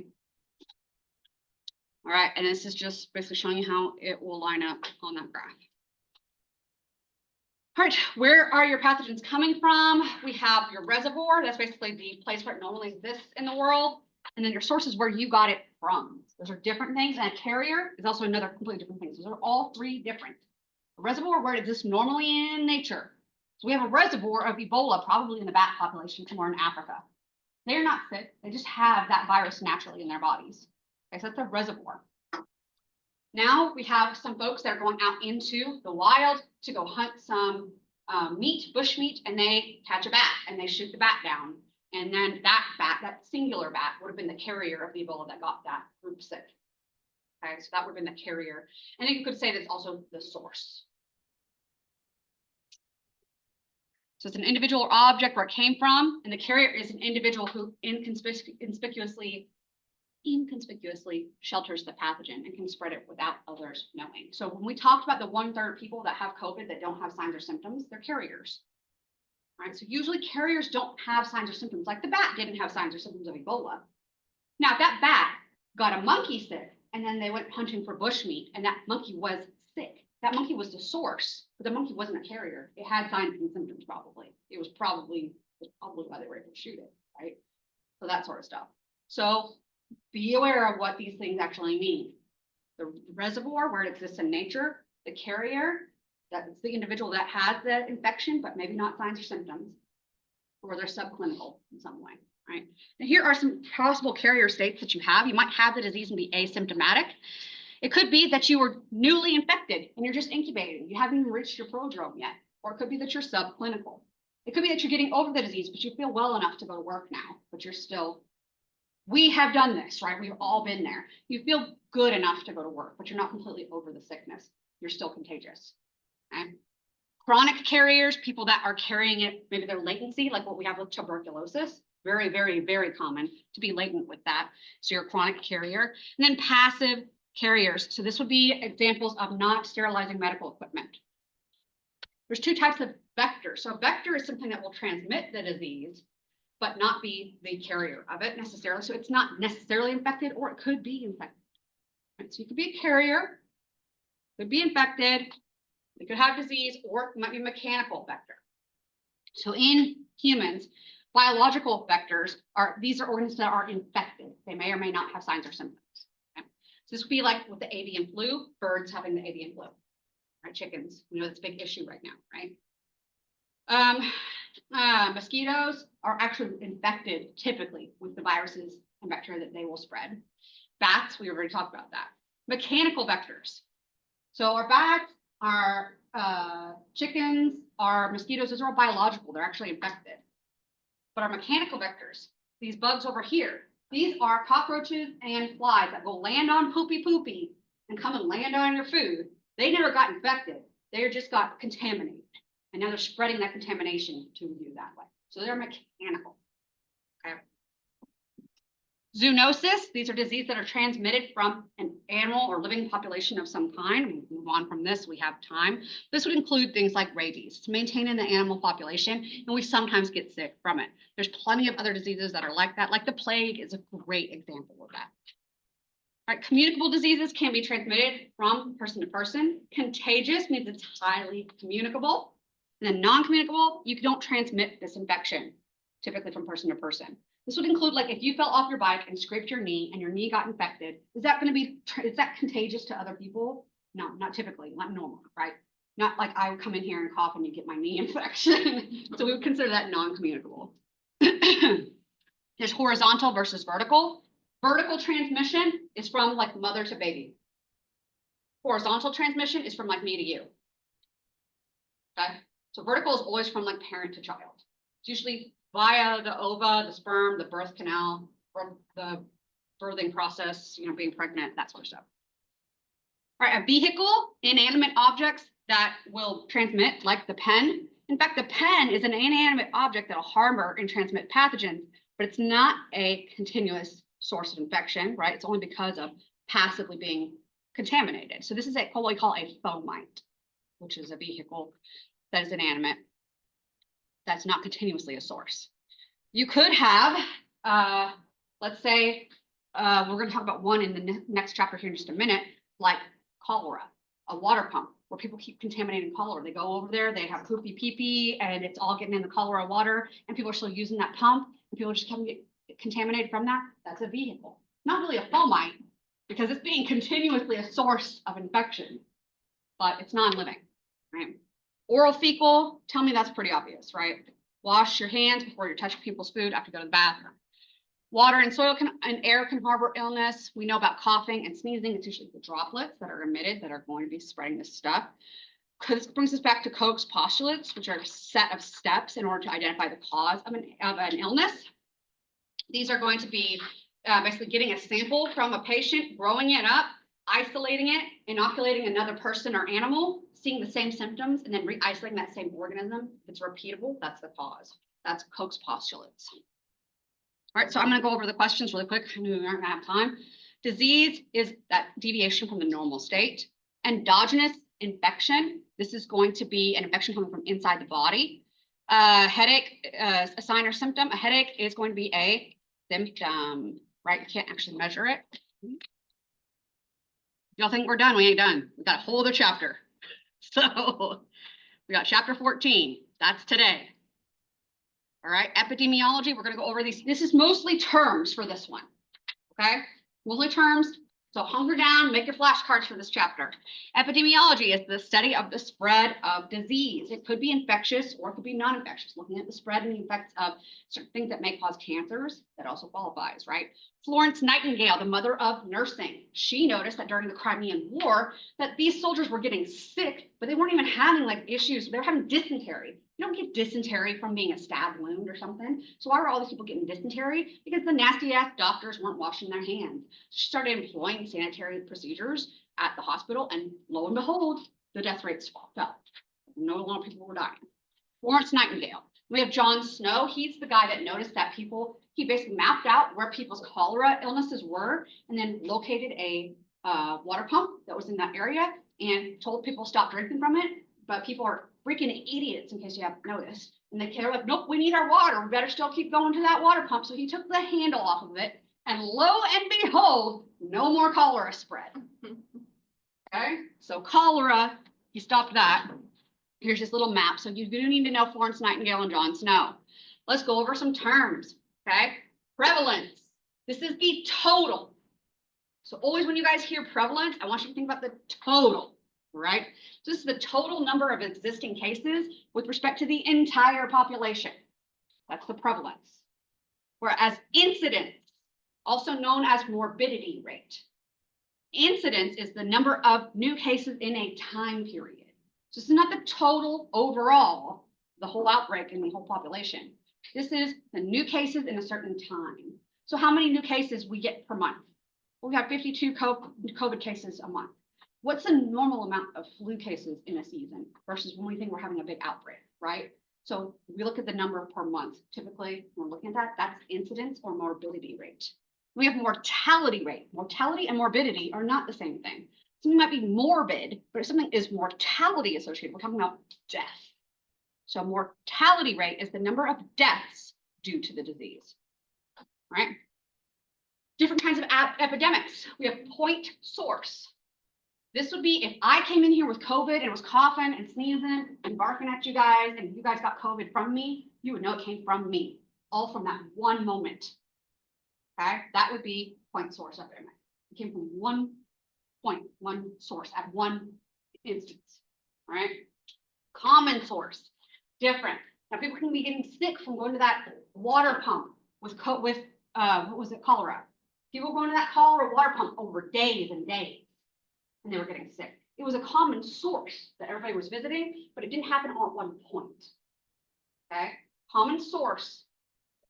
All right, and this is just basically showing you how it will line up on that graph. All right, where are your pathogens coming from? We have your reservoir, that's basically the place where it normally exists in the world, and then your source is where you got it from. Those are different things, and a carrier is also another completely different thing. Those are all three different. A reservoir where it exists normally in nature. So we have a reservoir of Ebola probably in the bat population somewhere in Africa. They're not sick, they just have that virus naturally in their bodies. Okay, so that's a reservoir. Now we have some folks that are going out into the wild to go hunt some meat, bush meat, and they catch a bat and they shoot the bat down. And then that bat, that singular bat, would have been the carrier of the Ebola that got that group sick. Okay, so that would have been the carrier. And then you could say that's also the source. So it's an individual or object where it came from, and the carrier is an individual who inconspicuously shelters the pathogen and can spread it without others knowing. So when we talked about the 1/3 people that have COVID that don't have signs or symptoms, they're carriers. Right? So usually carriers don't have signs or symptoms, like the bat didn't have signs or symptoms of Ebola. Now, if that bat got a monkey sick, and then they went hunting for bushmeat, and that monkey was sick, that monkey was the source, but the monkey wasn't a carrier. It had signs and symptoms probably. It was probably why they were able to shoot it, right? So that sort of stuff. So be aware of what these things actually mean. The reservoir where it exists in nature, the carrier, that's the individual that has the infection, but maybe not signs or symptoms, or they're subclinical in some way, right? And here are some possible carrier states that you have. You might have the disease and be asymptomatic. It could be that you were newly infected and you're just incubating. You haven't even reached your prodrome yet. Or it could be that you're subclinical. It could be that you're getting over the disease, but you feel well enough to go to work now, but you're still, we have done this, right? We've all been there. You feel good enough to go to work, but you're not completely over the sickness. You're still contagious. Okay? Chronic carriers, people that are carrying it, maybe their latency, like what we have with tuberculosis, very, very, very common to be latent with that. So you're a chronic carrier. And then passive carriers. So this would be examples of not sterilizing medical equipment. There's two types of vectors. So a vector is something that will transmit the disease, but not be the carrier of it necessarily. So it's not necessarily infected, or it could be infected. Right? So you could be a carrier, could be infected, it could have disease, or it might be a mechanical vector. So in humans, biological vectors these are organisms that are infected. They may or may not have signs or symptoms. Okay? So this would be like with the avian flu, birds having the avian flu, right? Chickens, we know that's a big issue right now, right? Mosquitoes are actually infected typically with the viruses and bacteria that they will spread. Bats, we already talked about that. Mechanical vectors. So our bats, our chickens, our mosquitoes, those are all biological. They're actually infected. But our mechanical vectors, these bugs over here, these are cockroaches and flies that will land on poopy and come and land on your food. They never got infected. They just got contaminated. And now they're spreading that contamination to you that way. So they're mechanical. Okay. Zoonosis, these are diseases that are transmitted from an animal or living population of some kind. We move on from this, we have time. This would include things like rabies. It's maintained in the animal population, and we sometimes get sick from it. There's plenty of other diseases that are like that, like the plague is a great example of that. All right, communicable diseases can be transmitted from person to person. Contagious means it's highly communicable. And then non-communicable, you don't transmit this infection, typically from person to person. This would include, like, if you fell off your bike and scraped your knee and your knee got infected, is that contagious to other people? No, not typically, not normal, right? Not like I would come in here and cough and you get my knee infection. So we would consider that non-communicable. There's horizontal versus vertical. Vertical transmission is from like mother to baby. Horizontal transmission is from like me to you. Okay, So vertical is always from like parent to child. It's usually via the ova, the sperm, the birth canal, or the birthing process, being pregnant, that sort of stuff. All right, a vehicle, inanimate objects that will transmit, like the pen. In fact, the pen is an inanimate object that will harbor and transmit pathogens, but it's not a continuous source of infection, right? It's only because of passively being contaminated. So this is what we call a fomite, which is a vehicle that is inanimate, that's not continuously a source. You could have, let's say, we're going to talk about one in the next chapter here in just a minute, like cholera, a water pump, where people keep contaminating cholera. They go over there, they have poopy pee-pee, and it's all getting in the cholera water, and people are still using that pump, and people just come get contaminated from that. That's a vehicle. Not really a fomite, because it's being continuously a source of infection, but it's non-living, right? Oral fecal, tell me that's pretty obvious, right? Wash your hands before you touch people's food after you go to the bathroom. Water and soil and air can harbor illness. We know about coughing and sneezing. It's usually the droplets that are emitted that are going to be spreading this stuff. This brings us back to Koch's postulates, which are a set of steps in order to identify the cause of an illness. These are going to be basically getting a sample from a patient, growing it up, isolating it, inoculating another person or animal, seeing the same symptoms, and then re-isolating that same organism. If it's repeatable, that's the cause. That's Koch's postulates. All right, so I'm going to go over the questions really quick. I know we aren't going to have time. Disease is that deviation from the normal state. Endogenous infection. This is going to be an infection coming from inside the body. Headache, a sign or symptom. A headache is going to be a symptom, right? You can't actually measure it. Y'all think we're done? We ain't done. We got a whole other chapter. So we got chapter 14. That's today. All right, epidemiology, we're going to go over these. This is mostly terms for this one, okay? Mostly terms, so hunker down, make your flashcards for this chapter. Epidemiology is the study of the spread of disease. It could be infectious or it could be non-infectious, looking at the spread and the effects of certain things that may cause cancers. That also qualifies, right? Florence Nightingale, the mother of nursing, she noticed that during the Crimean War that these soldiers were getting sick, but they weren't even having like issues. They were having dysentery. You don't get dysentery from being a stab wound or something. So why were all these people getting dysentery? Because the nasty ass doctors weren't washing their hands. She started employing sanitary procedures at the hospital, and lo and behold, the death rates fell. No longer people were dying. Florence Nightingale. We have John Snow. He's the guy that noticed that he basically mapped out where people's cholera illnesses were and then located a water pump that was in that area and told people to stop drinking from it. But people are freaking idiots, in case you haven't noticed. And they're like, nope, we need our water. We better still keep going to that water pump. So he took the handle off of it, and lo and behold, no more cholera spread. Okay, so cholera, he stopped that. Here's this little map. So you do need to know Florence Nightingale and John Snow. Let's go over some terms, okay? Prevalence. This is the total. So always when you guys hear prevalence, I want you to think about the total, right? So this is the total number of existing cases with respect to the entire population. That's the prevalence. Whereas incidence, also known as morbidity rate. Incidence is the number of new cases in a time period. So this is not the total overall, the whole outbreak in the whole population. This is the new cases in a certain time. So how many new cases we get per month? Well, we have 52 COVID cases a month. What's the normal amount of flu cases in a season versus when we think we're having a big outbreak, right? So we look at the number per month. Typically, when we're looking at that, that's incidence or morbidity rate. We have mortality rate. Mortality and morbidity are not the same thing. Something might be morbid, but if something is mortality associated, we're talking about death. So mortality rate is the number of deaths due to the disease, right? Different kinds of epidemics. We have point source. This would be if I came in here with COVID and was coughing and sneezing and barking at you guys, and you guys got COVID from me, you would know it came from me, all from that one moment. Okay, that would be point source epidemic. It came from one point, one source at one instance. All right, common source, different. Now people can be getting sick from going to that water pump with what was it, cholera. People were going to that cholera water pump over days and days, and they were getting sick. it was a common source that everybody was visiting, but it didn't happen all at one point. Okay, common source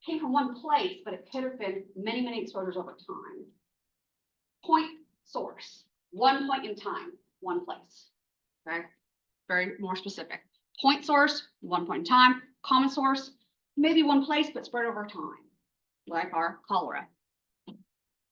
came from one place, but it could have been many, many exposures over time. Point source, one point in time, one place. Okay, very more specific. Point source, one point in time. Common source, maybe one place, but spread over time, like our cholera.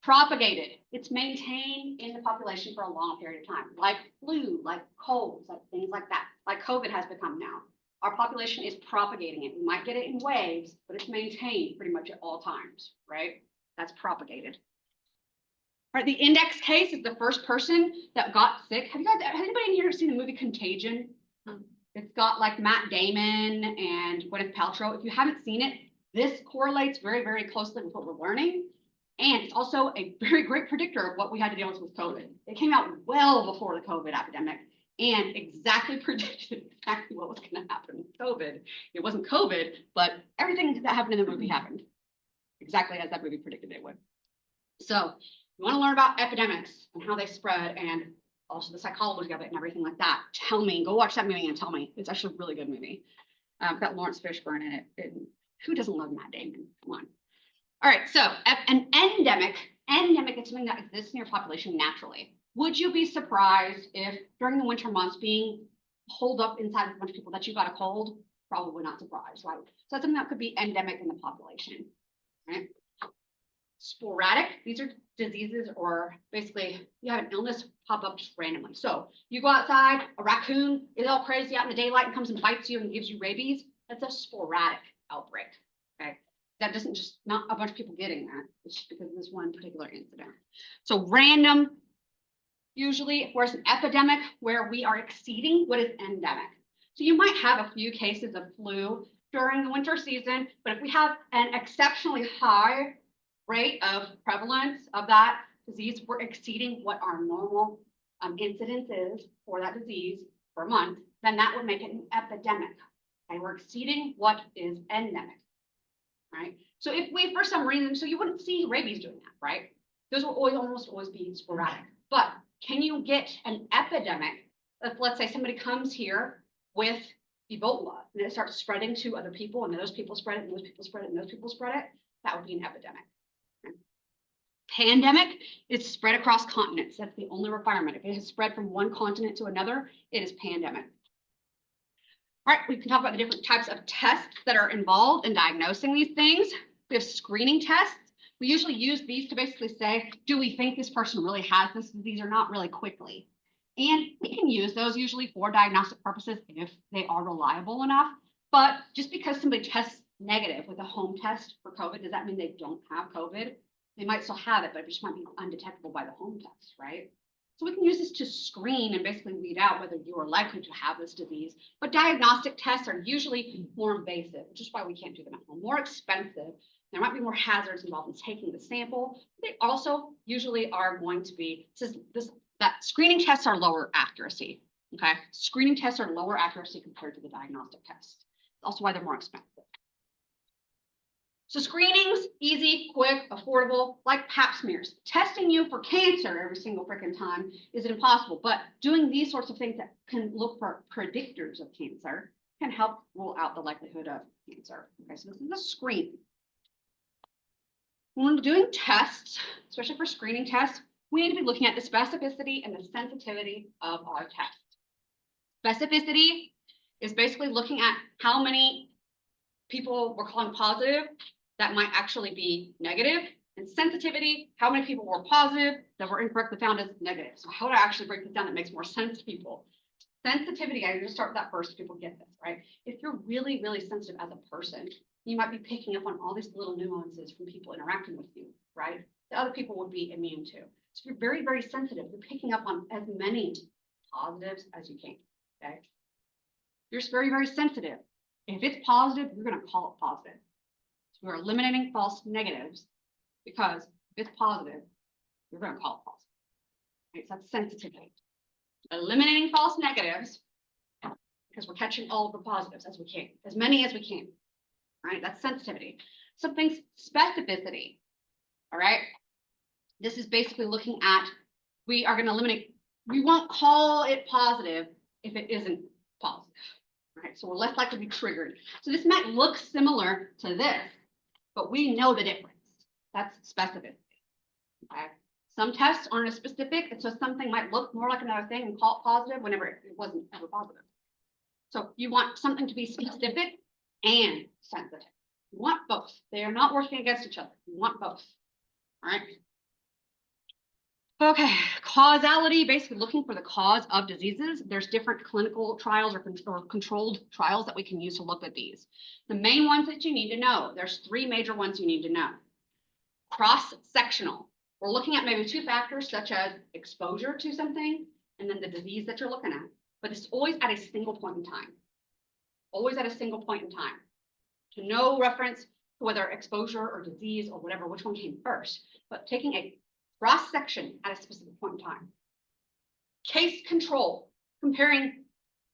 Propagated, it's maintained in the population for a long period of time, like flu, like colds, like things like that, like COVID has become now. Our population is propagating it. We might get it in waves, but it's maintained pretty much at all times, right? That's propagated. All right, the index case is the first person that got sick. Has anybody in here seen the movie Contagion? It's got like Matt Damon and Gwyneth Paltrow. If you haven't seen it, this correlates very, very closely with what we're learning. And it's also a very great predictor of what we had to deal with COVID. It came out well before the COVID epidemic and exactly predicted exactly what was going to happen with COVID. It wasn't COVID, but everything that happened in the movie happened exactly as that movie predicted it would. So you want to learn about epidemics and how they spread and also the psychology of it and everything like that. Tell me, go watch that movie and tell me. It's actually a really good movie. Got Lawrence Fishburne in it. Who doesn't love Matt Damon? Come on. All right, so an endemic is something that exists in your population naturally. Would you be surprised if during the winter months being holed up inside with a bunch of people that you got a cold? Probably not surprised, right? So that's something that could be endemic in the population, right? Sporadic, these are diseases or basically you have an illness pop up just randomly. So you go outside, a raccoon is all crazy out in the daylight and comes and bites you and gives you rabies. That's a sporadic outbreak, okay? That doesn't just, not a bunch of people getting that. It's just because of this one particular incident. So random, usually, whereas an epidemic where we are exceeding what is endemic. So you might have a few cases of flu during the winter season, but if we have an exceptionally high rate of prevalence of that disease, we're exceeding what our normal incidence is for that disease per month, then that would make it an epidemic. Okay, we're exceeding what is endemic. Right? So if we, for some reason, so you wouldn't see rabies doing that, right? Those will almost always be sporadic. But can you get an epidemic? If, let's say somebody comes here with Ebola and it starts spreading to other people and those people spread it and those people spread it and those people spread it, that would be an epidemic. Okay? Pandemic is spread across continents. That's the only requirement. If it has spread from one continent to another, it is pandemic. All right, we can talk about the different types of tests that are involved in diagnosing these things. We have screening tests. We usually use these to basically say, do we think this person really has this disease or not really quickly? And we can use those usually for diagnostic purposes if they are reliable enough. But just because somebody tests negative with a home test for COVID, does that mean they don't have COVID? They might still have it, but it just might be undetectable by the home test, right? So we can use this to screen and basically weed out whether you are likely to have this disease. But diagnostic tests are usually more invasive, which is why we can't do them at home. More expensive. There might be more hazards involved in taking the sample. They also usually are going to be, that screening tests are lower accuracy. Okay, screening tests are lower accuracy compared to the diagnostic tests. That's also why they're more expensive. So screenings, easy, quick, affordable, like pap smears. Testing you for cancer every single freaking time is impossible, but doing these sorts of things that can look for predictors of cancer can help rule out the likelihood of cancer. Okay, so this is a screen. When we're doing tests, especially for screening tests, we need to be looking at the specificity and the sensitivity of our test. Specificity is basically looking at how many people we're calling positive that might actually be negative, and sensitivity, how many people were positive that were incorrectly found as negative. So how do I actually break this down that makes more sense to people? Sensitivity, I'm going to start with that first so people get this, right? If you're really, really sensitive as a person, you might be picking up on all these little nuances from people interacting with you, right? The other people would be immune to. So if you're very, very sensitive, you're picking up on as many positives as you can, okay? You're just very, very sensitive. If it's positive, you're going to call it positive. So we're eliminating false negatives because if it's positive, you're going to call it positive. Right? So that's sensitivity. Eliminating false negatives because we're catching all of the positives as we can, as many as we can. Right? That's sensitivity. Something's specificity. All right. This is basically looking at, we are going to eliminate we won't call it positive if it isn't positive, right? So we're less likely to be triggered. So this might look similar to this, but we know the difference. That's specificity. Okay. Some tests aren't as specific, and so something might look more like another thing and call it positive whenever it wasn't ever positive. So you want something to be specific and sensitive. You want both. They are not working against each other. You want both. All right. Okay, causality, basically looking for the cause of diseases. There's different clinical trials or controlled trials that we can use to look at these. The main ones that you need to know, there's three major ones you need to know. Cross-sectional. We're looking at maybe two factors such as exposure to something and then the disease that you're looking at. But it's always at a single point in time. Always at a single point in time. To no reference to whether exposure or disease or whatever, which one came first, but taking a cross section at a specific point in time. Case control, comparing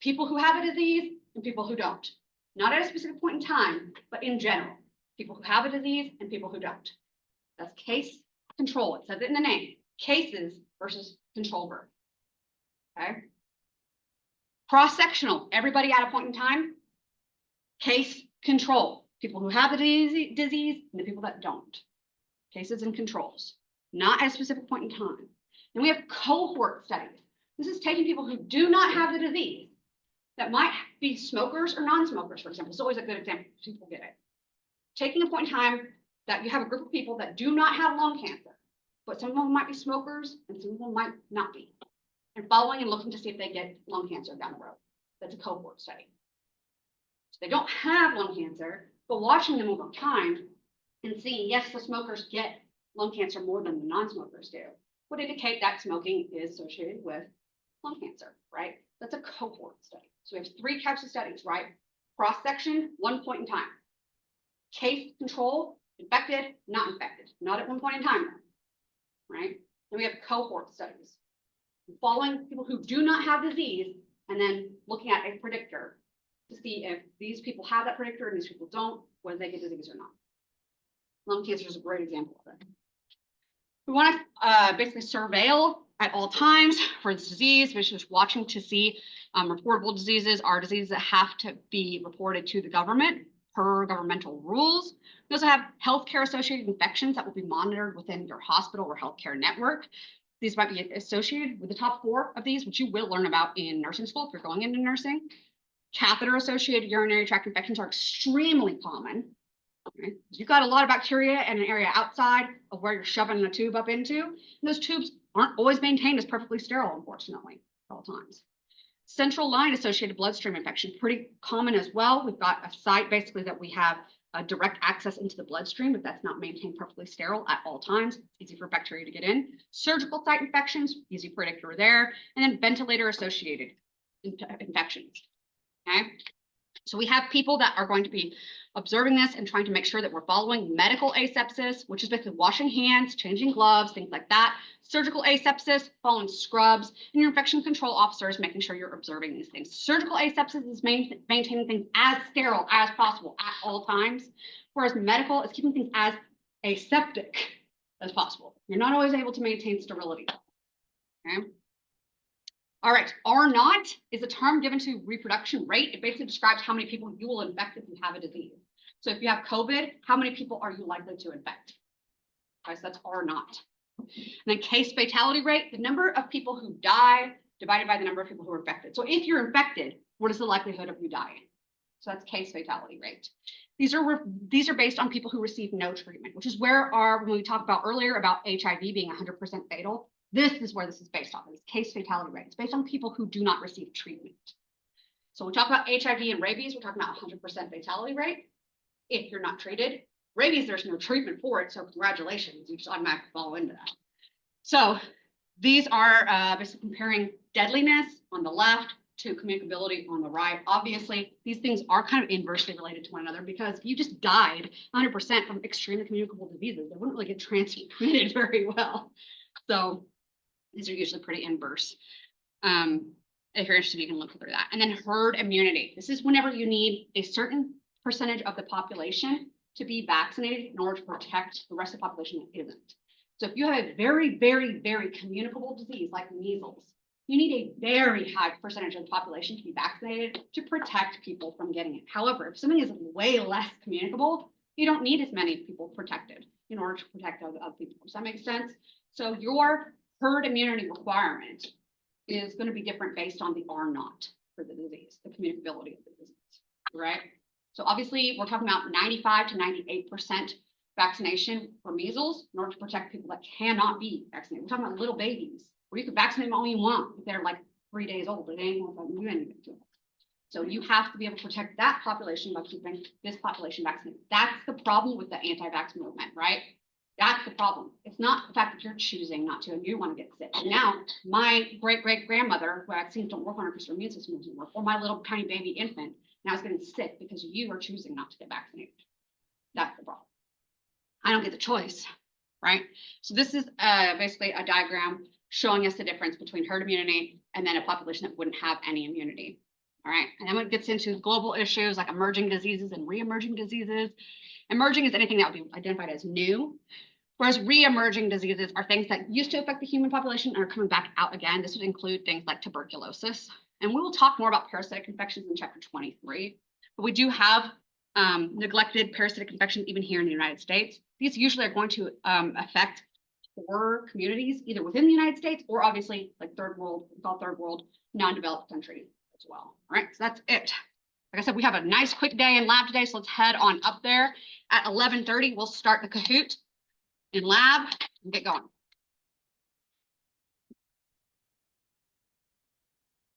people who have a disease and people who don't. Not at a specific point in time, but in general. People who have a disease and people who don't. That's case control. It says it in the name. Cases versus control group. Okay. Cross-sectional, everybody at a point in time. Case control, people who have the disease and the people that don't. Cases and controls, not at a specific point in time. Then we have cohort studies. This is taking people who do not have the disease that might be smokers or non-smokers, for example. It's always a good example. People get it. Taking a point in time that you have a group of people that do not have lung cancer, but some of them might be smokers and some of them might not be. And following and looking to see if they get lung cancer down the road. That's a cohort study. So they don't have lung cancer, but watching them over time and seeing, yes, the smokers get lung cancer more than the non-smokers do, would indicate that smoking is associated with lung cancer, right? That's a cohort study. So we have three types of studies, right? Cross-section, one point in time. Case control, infected, not infected, not at one point in time, right? Then we have cohort studies. Following people who do not have disease and then looking at a predictor to see if these people have that predictor and these people don't, whether they get disease or not. Lung cancer is a great example of it. We want to basically surveil at all times for this disease, which is watching to see reportable diseases are diseases that have to be reported to the government per governmental rules. We also have healthcare associated infections that will be monitored within your hospital or healthcare network. These might be associated with the top four of these, which you will learn about in nursing school if you're going into nursing. Catheter-associated urinary tract infections are extremely common. Okay? You've got a lot of bacteria in an area outside of where you're shoving the tube up into. And those tubes aren't always maintained as perfectly sterile, unfortunately, at all times. Central line-associated bloodstream infection, pretty common as well. We've got a site basically that we have direct access into the bloodstream, but that's not maintained perfectly sterile at all times. It's easy for bacteria to get in. Surgical site infections, easy predictor there. And then ventilator-associated infections. Okay, so we have people that are going to be observing this and trying to make sure that we're following medical asepsis, which is basically washing hands, changing gloves, things like that. Surgical asepsis, following scrubs, and your infection control officers making sure you're observing these things. Surgical asepsis is maintaining things as sterile as possible at all times, whereas medical is keeping things as aseptic as possible. You're not always able to maintain sterility. Okay. All right, R naught is a term given to reproduction rate. It basically describes how many people you will infect if you have a disease. So if you have COVID, how many people are you likely to infect? Okay, so that's R naught. And then case fatality rate, the number of people who die divided by the number of people who are infected. So if you're infected, what is the likelihood of you dying? So that's case fatality rate. These are based on people who receive no treatment, which is where when we talked about earlier about HIV being 100% fatal, this is where this is based on, this case fatality rate. It's based on people who do not receive treatment. So when we talk about HIV and rabies, we're talking about 100% fatality rate. If you're not treated, rabies, there's no treatment for it. So congratulations, you just automatically fall into that. So these are basically comparing deadliness on the left to communicability on the right. Obviously, these things are kind of inversely related to one another because if you just died 100% from extremely communicable diseases, they wouldn't really get transmitted very well. So these are usually pretty inverse. If you're interested, you can look through that. And then herd immunity. This is whenever you need a certain percentage of the population to be vaccinated in order to protect the rest of the population that isn't. So if you have a very, very, very communicable disease like measles, you need a very high percentage of the population to be vaccinated to protect people from getting it. However, if something is way less communicable, you don't need as many people protected in order to protect other people. Does that make sense? So your herd immunity requirement is going to be different based on the R naught for the disease, the communicability of the disease, right? So obviously we're talking about 95 to 98% vaccination for measles in order to protect people that cannot be vaccinated. We're talking about little babies where you can vaccinate them all you want if they're like 3 days old, but they ain't gonna do anything to them. So you have to be able to protect that population by keeping this population vaccinated. That's the problem with the anti-vax movement, right? That's the problem. It's not the fact that you're choosing not to and you want to get sick. And now my great-great-grandmother, vaccines don't work on her because her immune system doesn't work, or my little tiny baby infant now is getting sick because you are choosing not to get vaccinated. That's the problem. I don't get the choice, right? So this is basically a diagram showing us the difference between herd immunity and then a population that wouldn't have any immunity. All right, and then when it gets into global issues like emerging diseases and re-emerging diseases, emerging is anything that would be identified as new, whereas re-emerging diseases are things that used to affect the human population and are coming back out again. This would include things like tuberculosis. And we will talk more about parasitic infections in chapter 23, but we do have neglected parasitic infections even here in the United States. These usually are going to affect poor communities, either within the United States or obviously like third world, non-developed countries as well. All right, so that's it. Like I said, we have a nice quick day in lab today, so let's head on up there. At 11:30, we'll start the Kahoot in lab and get going.